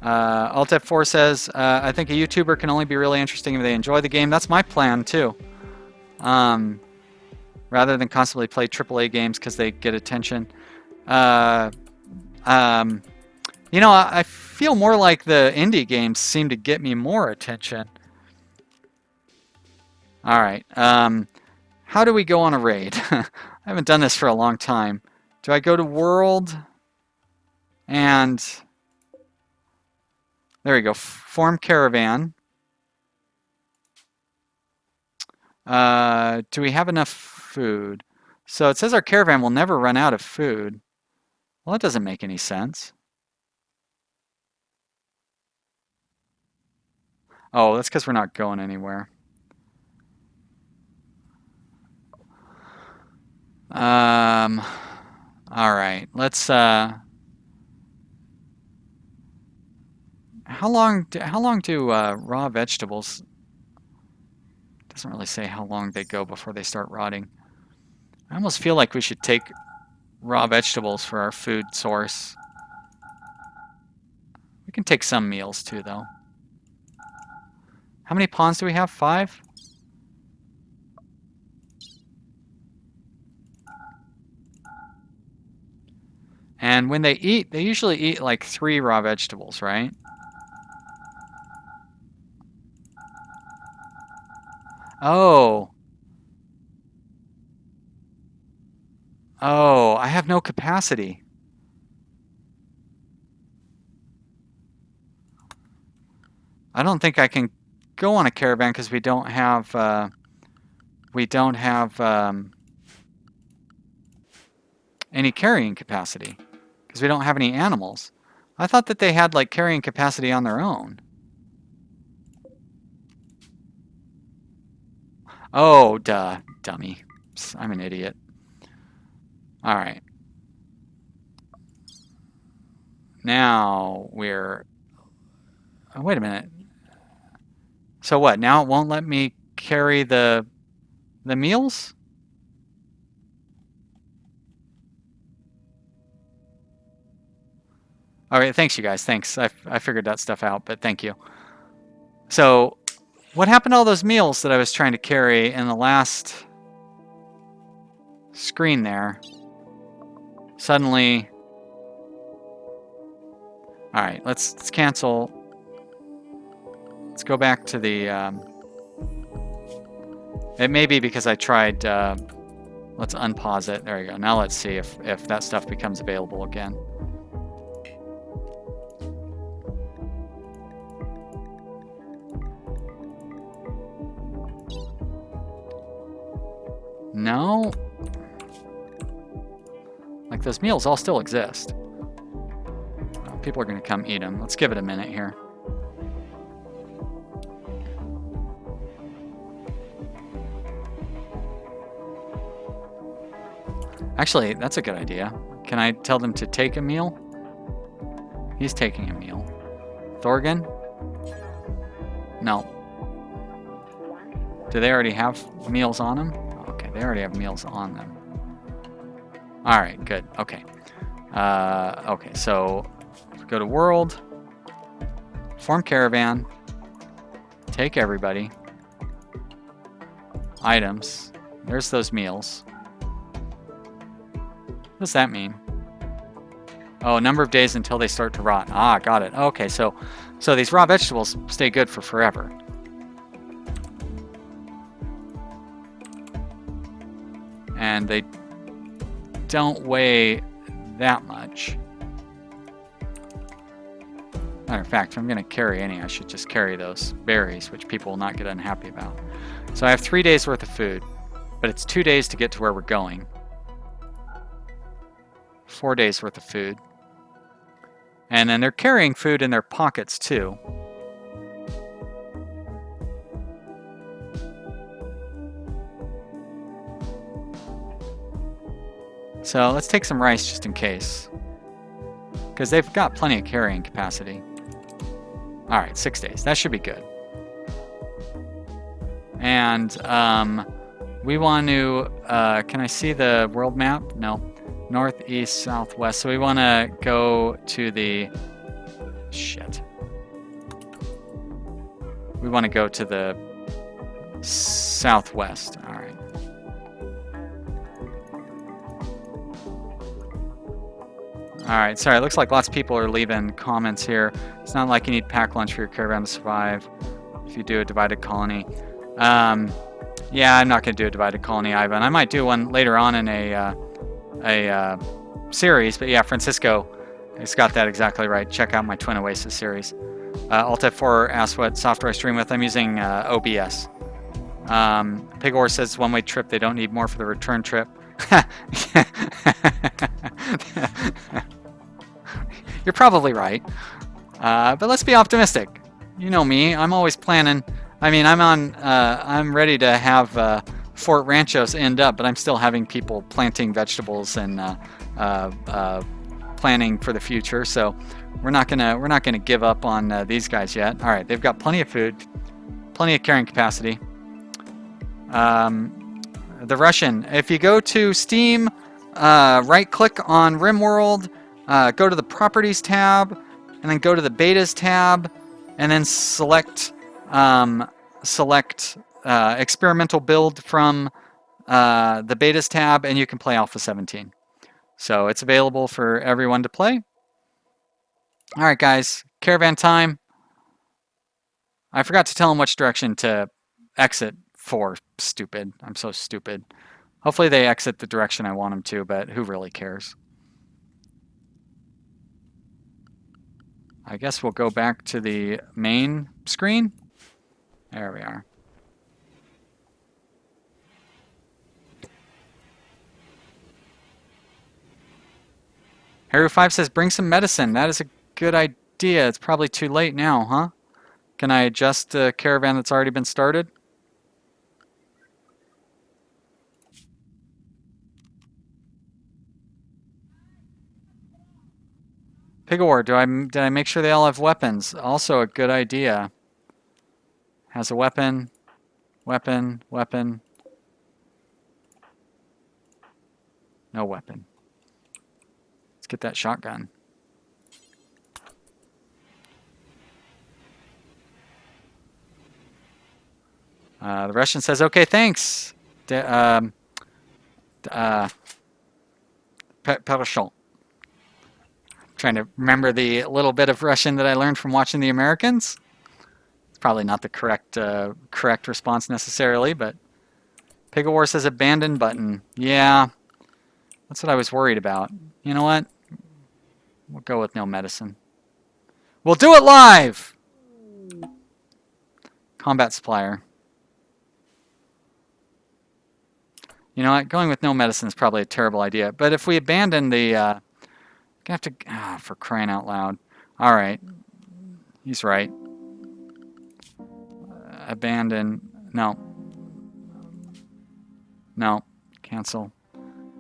Alt F4 says, I think a YouTuber can only be really interesting if they enjoy the game. That's my plan, too. Rather than constantly play AAA games because they get attention. I feel more like the indie games seem to get me more attention. All right. How do we go on a raid? I haven't done this for a long time. Do I go to World? And there we go. Form Caravan. Do we have enough food? So it says our caravan will never run out of food. Well, that doesn't make any sense. Oh, that's because we're not going anywhere. All right. Let's how long do raw vegetables, doesn't really say how long they go before they start rotting. I almost feel like we should take raw vegetables for our food source. We can take some meals too, though. How many pawns do we have? 5? And when they eat, they usually eat like 3 raw vegetables, right? Oh. Oh, I have no capacity. I don't think I can go on a caravan because we don't have any carrying capacity because we don't have any animals. I thought that they had like carrying capacity on their own. Oh, duh, dummy. I'm an idiot. All right. Now we're... Oh, wait a minute. So what? Now it won't let me carry the meals? All right, thanks you guys. Thanks. I figured that stuff out, but thank you. So what happened to all those meals that I was trying to carry in the last screen there? Suddenly... All right, let's cancel. Let's go back to the... It may be because I tried... let's unpause it. There you go. Now let's see if that stuff becomes available again. No? Like those meals all still exist. People are going to come eat them. Let's give it a minute here. Actually, that's a good idea. Can I tell them to take a meal? He's taking a meal. Thorgan? No. Do they already have meals on them? Okay, they already have meals on them. All right, good. Okay. Okay, so go to world, form caravan, take everybody, items. There's those meals. What does that mean? Oh, number of days until they start to rot. Ah, got it. Okay, so these raw vegetables stay good for forever. And they don't weigh that much. Matter of fact, if I'm going to carry any, I should just carry those berries, which people will not get unhappy about. So I have 3 days worth of food, but it's 2 days to get to where we're going. 4 days worth of food. And then they're carrying food in their pockets too. So let's take some rice just in case. Because they've got plenty of carrying capacity. Alright, 6 days. That should be good. And we want to... can I see the world map? No. North, east, southwest. So we want to go to the... Shit. We want to go to the southwest. Alright. Alright, sorry, it looks like lots of people are leaving comments here. It's not like you need pack lunch for your caravan to survive if you do a divided colony. Yeah, I'm not going to do a divided colony, Ivan. I might do one later on in a series, but yeah, Francisco has got that exactly right. Check out my Twin Oasis series. Alt F4 asks what software I stream with. I'm using OBS. Pigor says one-way trip. They don't need more for the return trip. You're probably right, but let's be optimistic. You know me, I'm always planning. I mean, I'm ready to have Fort Ranchos end up, but I'm still having people planting vegetables and planning for the future. So we're not gonna give up on these guys yet. All right, they've got plenty of food, plenty of carrying capacity. The Russian. If you go to Steam, right-click on Rimworld, go to the Properties tab, and then go to the Betas tab, and then select Experimental Build from the Betas tab, and you can play Alpha 17. So it's available for everyone to play. All right, guys, caravan time. I forgot to tell them which direction to exit for. Stupid. I'm so stupid. Hopefully they exit the direction I want them to, but who really cares? I guess we'll go back to the main screen. There we are. Haru5 says, bring some medicine. That is a good idea. It's probably too late now, huh? Can I adjust the caravan that's already been started? Pigawar, did I make sure they all have weapons? Also a good idea. Has a weapon, weapon, weapon. No weapon. Let's get that shotgun. The Russian says, okay, thanks. Parashon. Trying to remember the little bit of Russian that I learned from watching The Americans. It's probably not the correct response necessarily, but Pigawar says abandon button. Yeah, that's what I was worried about. You know what? We'll go with no medicine. We'll do it live! Combat supplier. You know what? Going with no medicine is probably a terrible idea. But if we abandon the... have to... for crying out loud. Alright. He's right. Abandon... No. No. Cancel.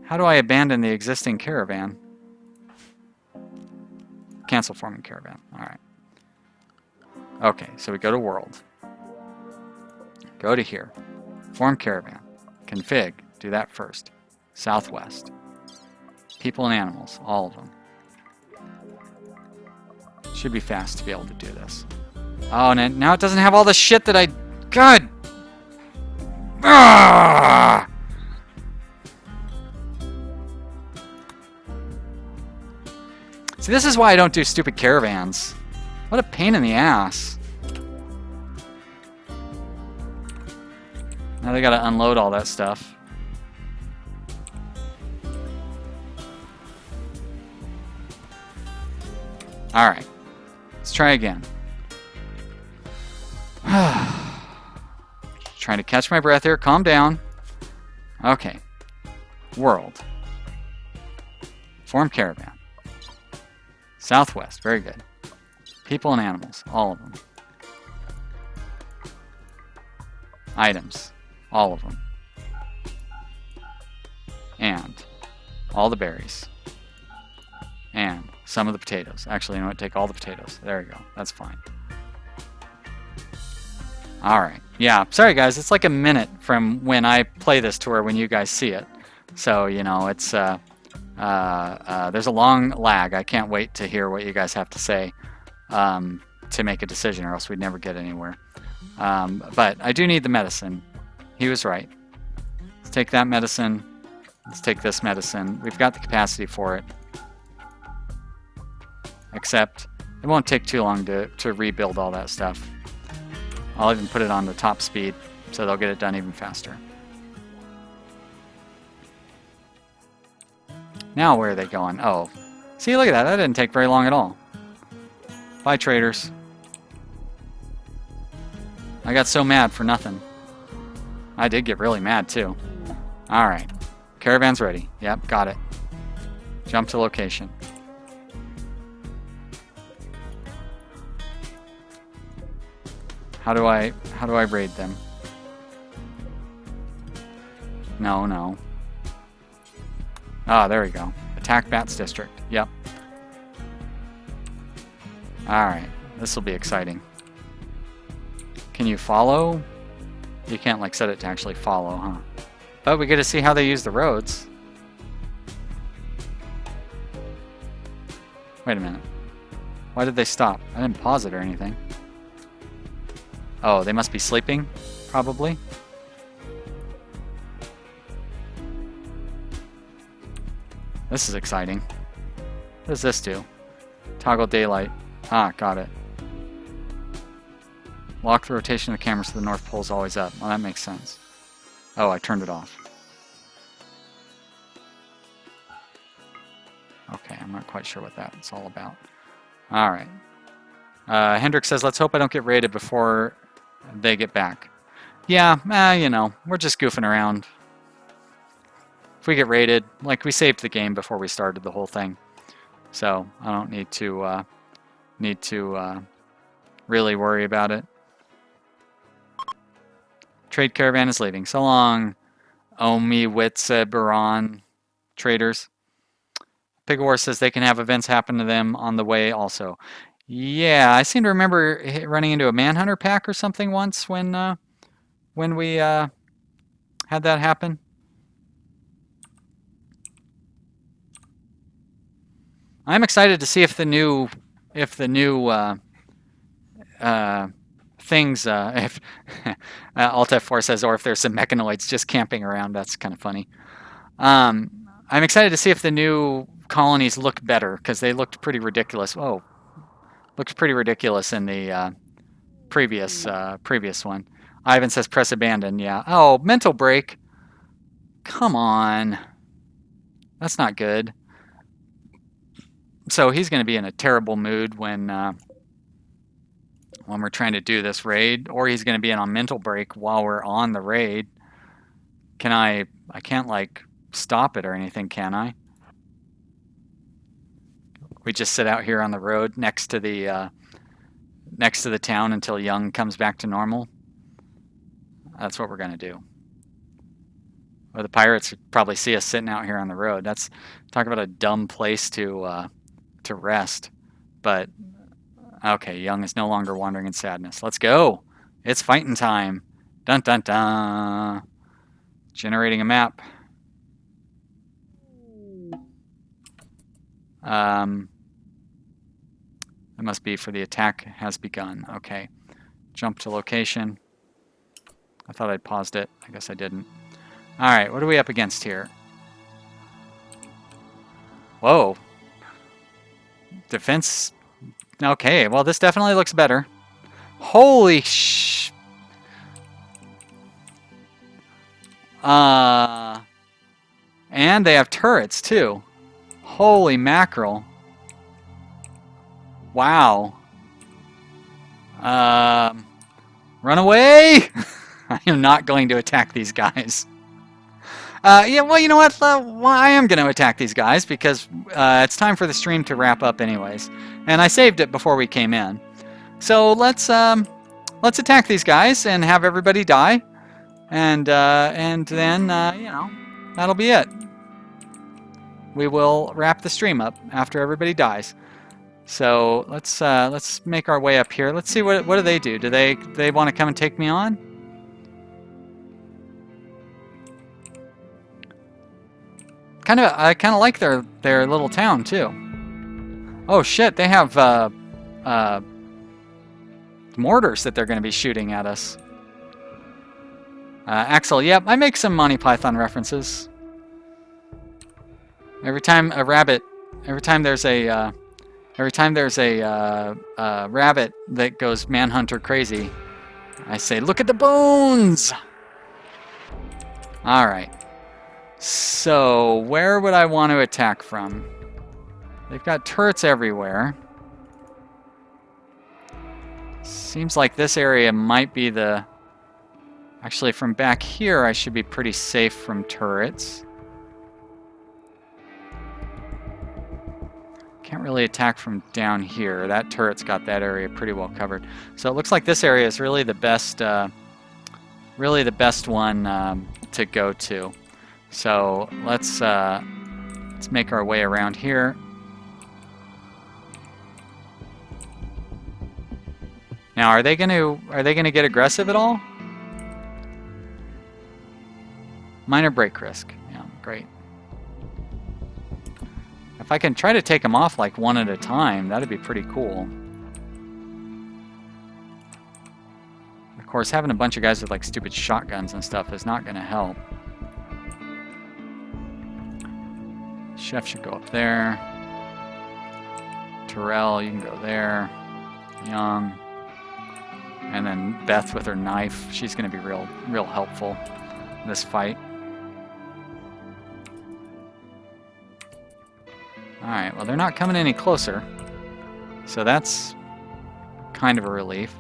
How do I abandon the existing caravan? Cancel forming caravan. Alright. Okay, so we go to world. Go to here. Form caravan. Config. Do that first. Southwest. People and animals. All of them. Should be fast to be able to do this. Oh, and now it doesn't have all the shit that I... God! Ah! See, this is why I don't do stupid caravans. What a pain in the ass. Now they gotta unload all that stuff. Alright. Let's try again. Trying to catch my breath here. Calm down. Okay. World. Form caravan. Southwest. Very good. People and animals. All of them. Items. All of them. And all the berries. And some of the potatoes. Actually, you know what? Take all the potatoes. There we go. That's fine. Alright. Yeah, sorry guys. It's like a minute from when I play this to when you guys see it. So, you know, it's there's a long lag. I can't wait to hear what you guys have to say to make a decision, or else we'd never get anywhere. But I do need the medicine. He was right. Let's take that medicine. Let's take this medicine. We've got the capacity for it. Except it won't take too long to rebuild all that stuff. I'll even put it on the top speed so they'll get it done even faster. Now where are they going? Oh, see, look at that. That didn't take very long at all. Bye, traders. I got so mad for nothing. I did get really mad too. Alright. Caravan's ready. Yep, got it. Jump to location. How do I raid them? No, no. Ah, there we go. Attack Bats District. Yep. Alright. This will be exciting. Can you follow? You can't like set it to actually follow, huh? But we get to see how they use the roads. Wait a minute. Why did they stop? I didn't pause it or anything. Oh, they must be sleeping, probably. This is exciting. What does this do? Toggle daylight. Ah, got it. Lock the rotation of the camera so the North Pole is always up. Well, that makes sense. Oh, I turned it off. Okay, I'm not quite sure what that's all about. Alright. Hendrik says, let's hope I don't get raided before they get back. Yeah, you know, we're just goofing around. If we get raided, like, we saved the game before we started the whole thing. So I don't need to really worry about it. Trade caravan is leaving. So long, Omi Witze Baran traders. Pig War says they can have events happen to them on the way also. Yeah, I seem to remember running into a Manhunter pack or something once when we had that happen. I'm excited to see if the new things if Alt F4 says, or if there's some mechanoids just camping around. That's kind of funny. I'm excited to see if the new colonies look better, because they looked pretty ridiculous. Oh, looked pretty ridiculous in the previous one. Ivan says press abandon. Yeah. Oh, mental break. Come on. That's not good. So he's going to be in a terrible mood when we're trying to do this raid, or he's going to be in a mental break while we're on the raid. I can't like stop it or anything, can I? We just sit out here on the road next to the town until Young comes back to normal. That's what we're going to do. Or the pirates probably see us sitting out here on the road. That's, talk about a dumb place to rest. But okay, Young is no longer wandering in sadness. Let's go. It's fighting time. Dun dun dun. Generating a map. It must be for the attack has begun. Okay. Jump to location. I thought I'd paused it. I guess I didn't. Alright, what are we up against here? Whoa. Defense. Okay, well, this definitely looks better. Holy sh... And they have turrets, too. Holy mackerel. Wow. Run away! I am not going to attack these guys. Yeah, well, you know what? Well, I am going to attack these guys because it's time for the stream to wrap up anyways. And I saved it before we came in. So let's attack these guys and have everybody die. And then, you know, that'll be it. We will wrap the stream up after everybody dies. So let's make our way up here. Let's see what do they do. Do they want to come and take me on? I kind of like their little town too. Oh shit! They have mortars that they're going to be shooting at us. Axel, yep, I make some Monty Python references. Every time there's a rabbit that goes manhunter crazy, I say, "Look at the bones!" All right. So, where would I want to attack from? They've got turrets everywhere. Seems like this area might be the... Actually, from back here, I should be pretty safe from turrets. Can't really attack from down here. That turret's got that area pretty well covered. So it looks like this area is really the best one to go to. So let's make our way around here. Now, are they gonna get aggressive at all? Minor break risk. Yeah, great. If I can try to take them off like one at a time, that'd be pretty cool. Of course, having a bunch of guys with like stupid shotguns and stuff is not gonna help. Chef should go up there. Terrell, you can go there. Young. And then Beth with her knife. She's going to be real helpful in this fight. Alright, well, they're not coming any closer. So that's kind of a relief.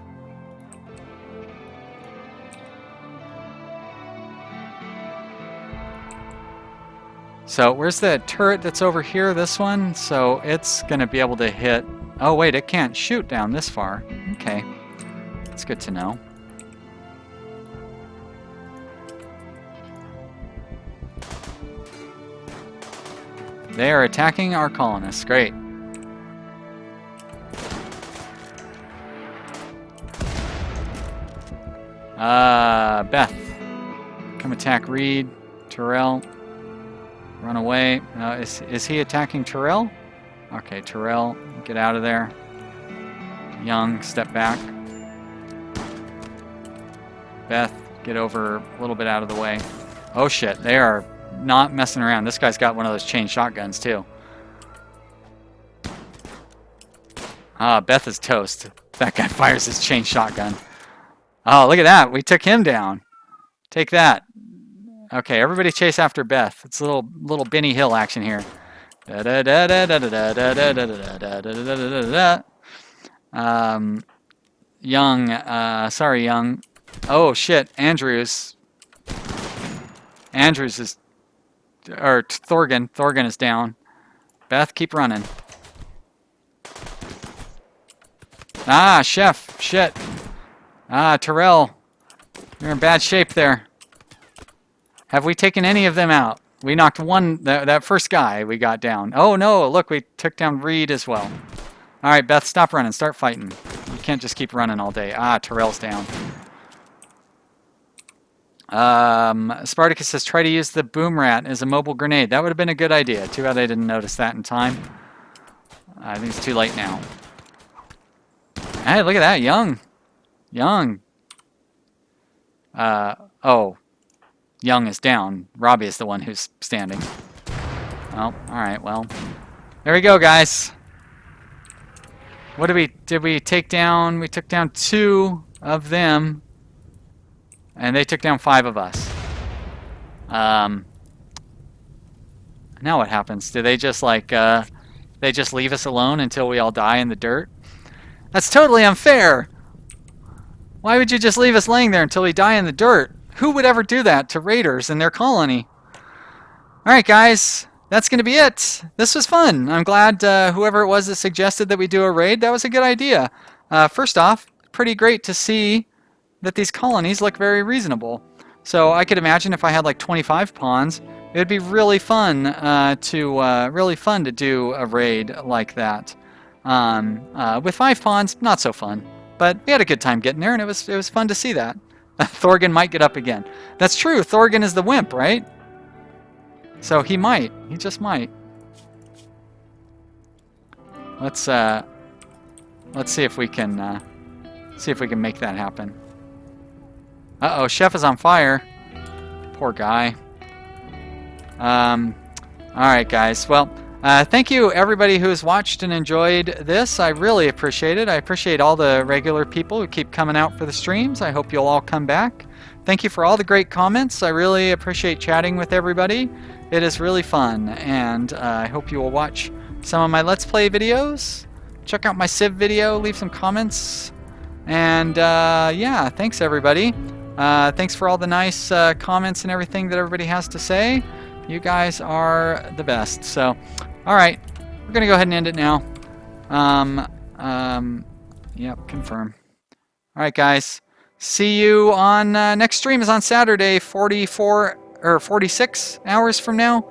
So where's the turret that's over here? This one? So it's going to be able to hit... Oh, wait, it can't shoot down this far. Okay. That's good to know. They are attacking our colonists. Great. Beth. Come attack Reed. Terrell. Run away. Is he attacking Terrell? Okay, Terrell, get out of there. Young, step back. Beth, get over a little bit out of the way. Oh shit, they are not messing around. This guy's got one of those chain shotguns too. Beth is toast. That guy fires his chain shotgun. Oh, look at that. We took him down. Take that. Okay, everybody chase after Beth. It's a little Benny Hill action here. Young, sorry, Young. Oh shit, Andrews is, or Thorgan is down. Beth, keep running. Chef, shit. Terrell, you're in bad shape there. Have we taken any of them out? We knocked one, that first guy we got down. Oh no, look, we took down Reed as well. All right, Beth, stop running, start fighting. You can't just keep running all day. Terrell's down. Spartacus says, try to use the boom rat as a mobile grenade. That would have been a good idea. Too bad I didn't notice that in time. I think it's too late now. Hey, look at that, Young. Oh. Young is down. Robbie is the one who's standing. Well, alright, well. There we go, guys. What did we take down? We took down 2 of them. And they took down 5 of us. Now what happens? Do they just they just leave us alone until we all die in the dirt? That's totally unfair! Why would you just leave us laying there until we die in the dirt? Who would ever do that to raiders in their colony? Alright guys, that's going to be it. This was fun. I'm glad whoever it was that suggested that we do a raid, that was a good idea. First off, pretty great to see that these colonies look very reasonable. So I could imagine if I had like 25 pawns, it would be really fun to do a raid like that. With 5 pawns, not so fun. But we had a good time getting there, and it was fun to see that. Thorgan might get up again. That's true. Thorgan is the wimp, right? So he might. He just might. Let's see if we can make that happen. Uh-oh, Chef is on fire. Poor guy. Alright, guys. Well, thank you, everybody who's watched and enjoyed this. I really appreciate it. I appreciate all the regular people who keep coming out for the streams. I hope you'll all come back. Thank you for all the great comments. I really appreciate chatting with everybody. It is really fun, and I hope you will watch some of my Let's Play videos. Check out my Civ video, leave some comments. And yeah, thanks everybody. Thanks for all the nice comments and everything that everybody has to say. You guys are the best. So, alright, we're going to go ahead and end it now. Yep, confirm. Alright guys, see you on, next stream is on Saturday, 46 hours from now.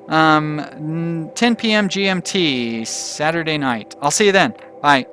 10 p.m. GMT, Saturday night. I'll see you then. Bye.